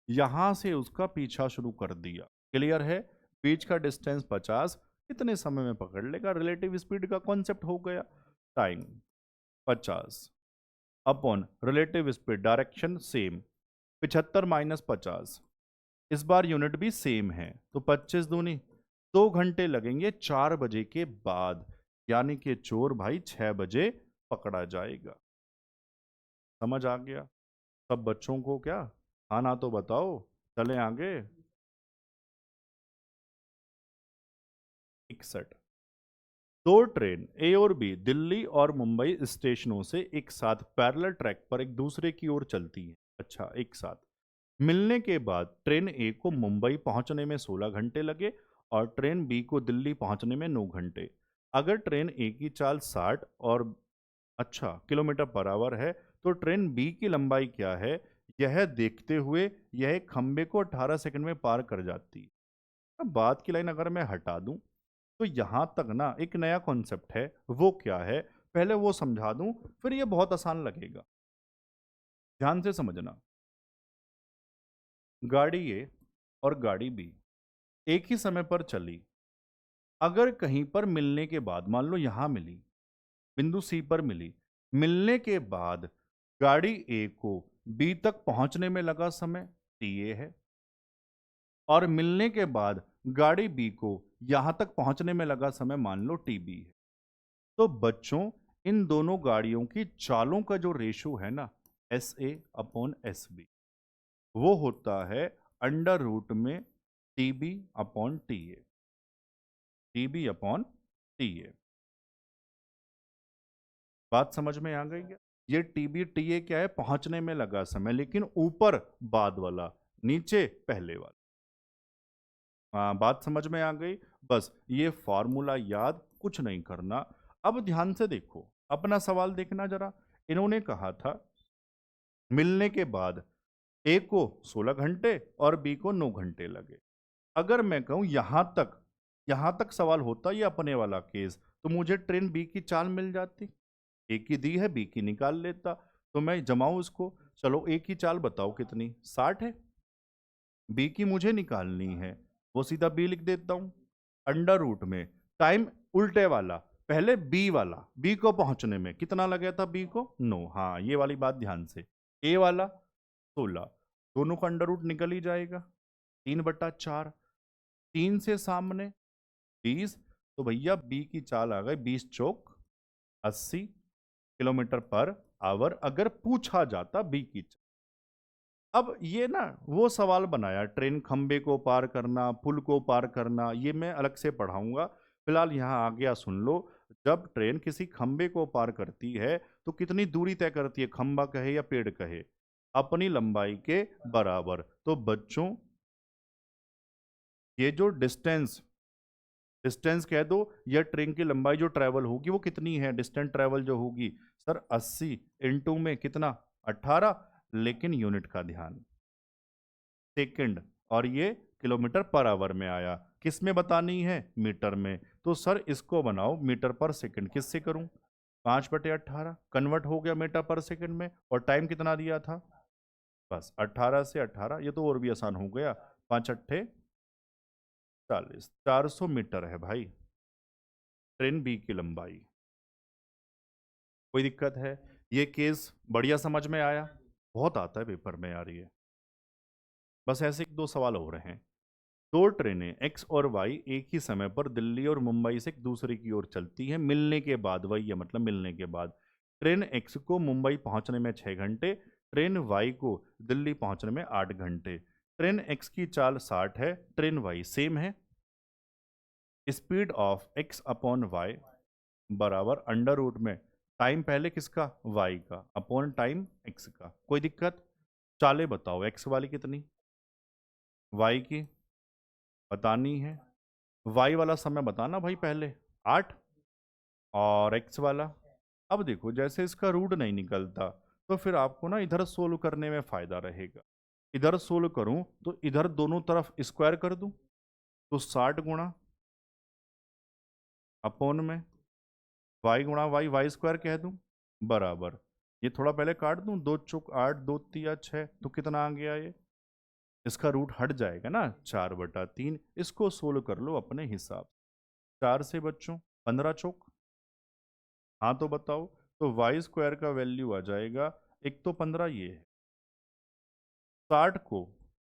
यहां से उसका पीछा शुरू कर दिया। क्लियर है? बीच का डिस्टेंस 50, कितने समय में पकड़ लेगा? रिलेटिव स्पीड का कॉन्सेप्ट हो गया। Time 50 upon relative speed, direction same, 75 - 50। इस बार यूनिट भी सेम है, तो 25 दूनी 2 घंटे लगेंगे 4 बजे के बाद, यानी कि चोर भाई 6 बजे पकड़ा जाएगा। समझ आ गया? सब बच्चों को क्या? हाँ ना तो बताओ, चले आगे। 61। दो ट्रेन ए और बी दिल्ली और मुंबई स्टेशनों से एक साथ पैरेलल ट्रैक पर एक दूसरे की ओर चलती हैं। अच्छा, एक साथ मिलने के बाद ट्रेन ए को मुंबई पहुंचने में 16 घंटे लगे और ट्रेन बी को दिल्ली पहुंचने में 9 घंटे। अगर ट्रेन ए की चाल 60 और अच्छा, किलोमीटर पर आवर है, तो ट्रेन बी की लंबाई क्या है, यह देखते हुए यह एक खंबे को 18 सेकंड में पार कर जाती है। अब बात की लाइन अगर मैं हटा दूं, तो यहां तक ना एक नया कॉन्सेप्ट है, वो क्या है, पहले वो समझा दूं, फिर ये बहुत आसान लगेगा। ध्यान से समझना। गाड़ी ए और गाड़ी बी एक ही समय पर चली। अगर कहीं पर मिलने के बाद, मान लो यहां मिली, बिंदु सी पर मिली, मिलने के बाद गाड़ी ए को बी तक पहुंचने में लगा समय टी ए है, और मिलने के बाद गाड़ी बी को यहां तक पहुंचने में लगा समय मान लो टी बी है। तो बच्चों, इन दोनों गाड़ियों की चालों का जो रेशो है ना, S A upon S B, वो होता है अंडर रूट में T B upon T A, T B upon T A. बात समझ में आ गई क्या? ये टीबी टीए क्या है, पहुंचने में लगा समय, लेकिन ऊपर बाद वाला, नीचे पहले वाला। हाँ, बात समझ में आ गई। बस ये फॉर्मूला याद, कुछ नहीं करना। अब ध्यान से देखो, अपना सवाल देखना जरा। इन्होंने कहा था मिलने के बाद ए को 16 घंटे और बी को 9 घंटे लगे। अगर मैं कहूं यहां तक सवाल होता, ये अपने वाला केस, तो मुझे ट्रेन बी की चाल मिल जाती। ए की दी है, बी की निकाल लेता। तो मैं जमाऊं इसको। चलो, ए की चाल बताओ कितनी, 60 है। बी की मुझे निकालनी है, वो सीधा बी लिख देता हूं। अंडर रूट में टाइम उल्टे वाला, पहले बी वाला, बी को पहुंचने में कितना लगा था, बी को 9। हाँ, ये वाली बात ध्यान से। ए वाला 16, दोनों का अंडर रूट निकल ही जाएगा, 3/4। 3 से सामने 20, तो भैया बी की चाल आ गई 20 चौक 80 किलोमीटर पर आवर, अगर पूछा जाता बी की चाल। अब ये ना वो सवाल बनाया, ट्रेन खंबे को पार करना, पुल को पार करना, ये मैं अलग से पढ़ाऊंगा। फिलहाल यहाँ आ गया सुन लो। जब ट्रेन किसी खंबे को पार करती है, तो कितनी दूरी तय करती है, खंबा कहे या पेड़ कहे, अपनी लंबाई के बराबर। तो बच्चों, ये जो डिस्टेंस डिस्टेंस कह दो, या ट्रेन की लंबाई जो ट्रैवल होगी वो कितनी है, डिस्टेंस ट्रैवल जो होगी, सर 80 इंटू में कितना, 18, लेकिन यूनिट का ध्यान, सेकंड, और ये किलोमीटर पर आवर में आया। किस में बतानी है, मीटर में। तो सर इसको बनाओ मीटर पर सेकंड, किससे करूं, 5/18 कन्वर्ट हो गया मीटर पर सेकंड में, और टाइम कितना दिया था, बस 18 से 18, ये तो और भी आसान हो गया, 5 अट्ठे 40, 400 मीटर है भाई ट्रेन बी की लंबाई। कोई दिक्कत है? ये केस बढ़िया समझ में आया? बहुत आता है पेपर में यार ये। बस ऐसे एक दो सवाल हो रहे हैं। दो ट्रेनें एक्स और वाई एक ही समय पर दिल्ली और मुंबई से एक दूसरे की ओर चलती हैं, मिलने के बाद, वही है मतलब मिलने के बाद। ट्रेन एक्स को मुंबई पहुंचने में 6 घंटे, ट्रेन वाई को दिल्ली पहुंचने में 8 घंटे। ट्रेन एक्स की चाल 60 है, ट्रेन वाई सेम है। Speed of X upon Y बराबर अंडर रूट में टाइम पहले किसका, वाई का, अपॉन टाइम एक्स का। कोई दिक्कत? चालें बताओ, एक्स वाली कितनी, वाई की बतानी है, वाई वाला समय बताना भाई पहले, 8, और एक्स वाला। अब देखो, जैसे इसका रूट नहीं निकलता, तो फिर आपको ना इधर सोल्व करने में फायदा रहेगा। इधर सोल्व करूं तो इधर दोनों तरफ स्क्वायर कर दूं, तो 60 गुणा अपॉन में वाई गुणा वाई, वाई स्क्वायर कह दूं, बराबर, ये थोड़ा पहले काट दूं, 2 चौक 8, 2 तिया 6, तो कितना आ गया ये, इसका रूट हट जाएगा ना, 4/3। इसको सोल्व कर लो अपने हिसाब। 4 से बच्चों 15 चौक, हाँ तो बताओ। तो वाई स्क्वायर का वैल्यू आ जाएगा, एक तो 15 ये है, 60 को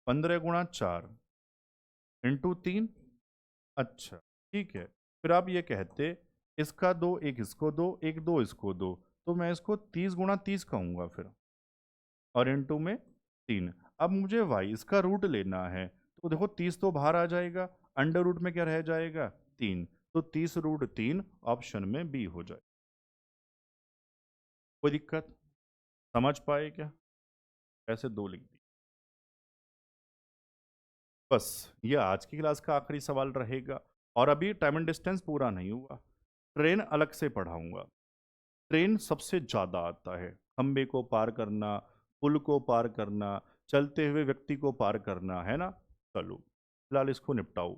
15 गुणा 4 इंटू 3। अच्छा, ठीक है। फिर आप ये कहते, इसका दो, एक इसको दो, एक दो इसको दो, तो मैं इसको 30 गुणा 30 कहूंगा फिर, और इंटू में 3। अब मुझे वाई इसका रूट लेना है, तो देखो 30 तो बाहर आ जाएगा, अंडर रूट में क्या रह जाएगा, 3। तो 30√3 ऑप्शन में बी हो जाए। कोई दिक्कत? समझ पाए क्या? ऐसे दो लिख दी। बस ये आज की क्लास का आखिरी सवाल रहेगा, और अभी टाइम एंड डिस्टेंस पूरा नहीं हुआ, ट्रेन अलग से पढ़ाऊंगा। ट्रेन सबसे ज़्यादा आता है। खंबे को पार करना, पुल को पार करना, चलते हुए व्यक्ति को पार करना, है ना? चलो, फिलहाल इसको निपटाओ।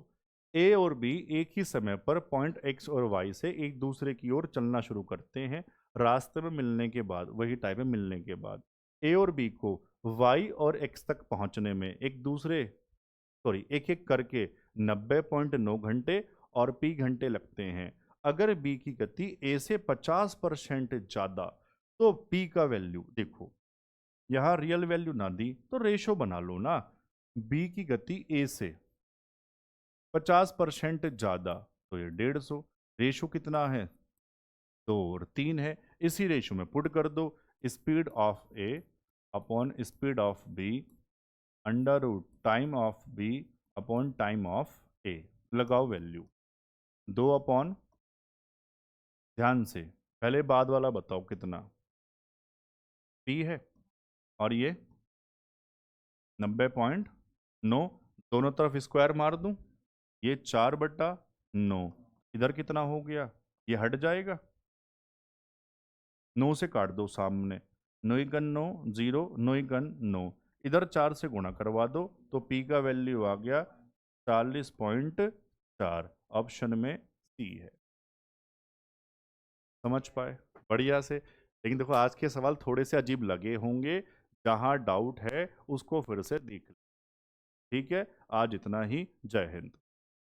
ए और बी एक ही समय पर पॉइंट एक्स और वाई से एक दूसरे की ओर चलना शुरू करते हैं। रास्ते में मिलने के बाद, वही टाइम में मिलने के बाद ए और बी को वाई और एक्स तक पहुंचने में एक एक करके 90.9 घंटे और पी घंटे लगते हैं। अगर बी की गति ए से 50% ज़्यादा, तो पी का वैल्यू देखो, यहाँ रियल वैल्यू ना दी तो रेशो बना लो ना। बी की गति ए से 50% ज़्यादा, तो ये 150। रेशो कितना है? 2 और 3 है। इसी रेशो में पुट कर दो, speed of A upon speed of B under root time of B upon time of A. लगाओ वैल्यू 2 ध्यान से पहले बाद वाला बताओ कितना पी है, और ये 90.9, दोनों तरफ स्क्वायर मार दूं, ये 4/9, इधर कितना हो गया, ये हट जाएगा, 9 से काट दो सामने, 9×9 0, 9×9, इधर 4 से गुणा करवा दो, तो पी का वैल्यू आ गया 40.4। ऑप्शन में सी है। समझ पाए बढ़िया से? लेकिन देखो आज के सवाल थोड़े से अजीब लगे होंगे, जहां डाउट है उसको फिर से देख लो। ठीक है, आज इतना ही। जय हिंद।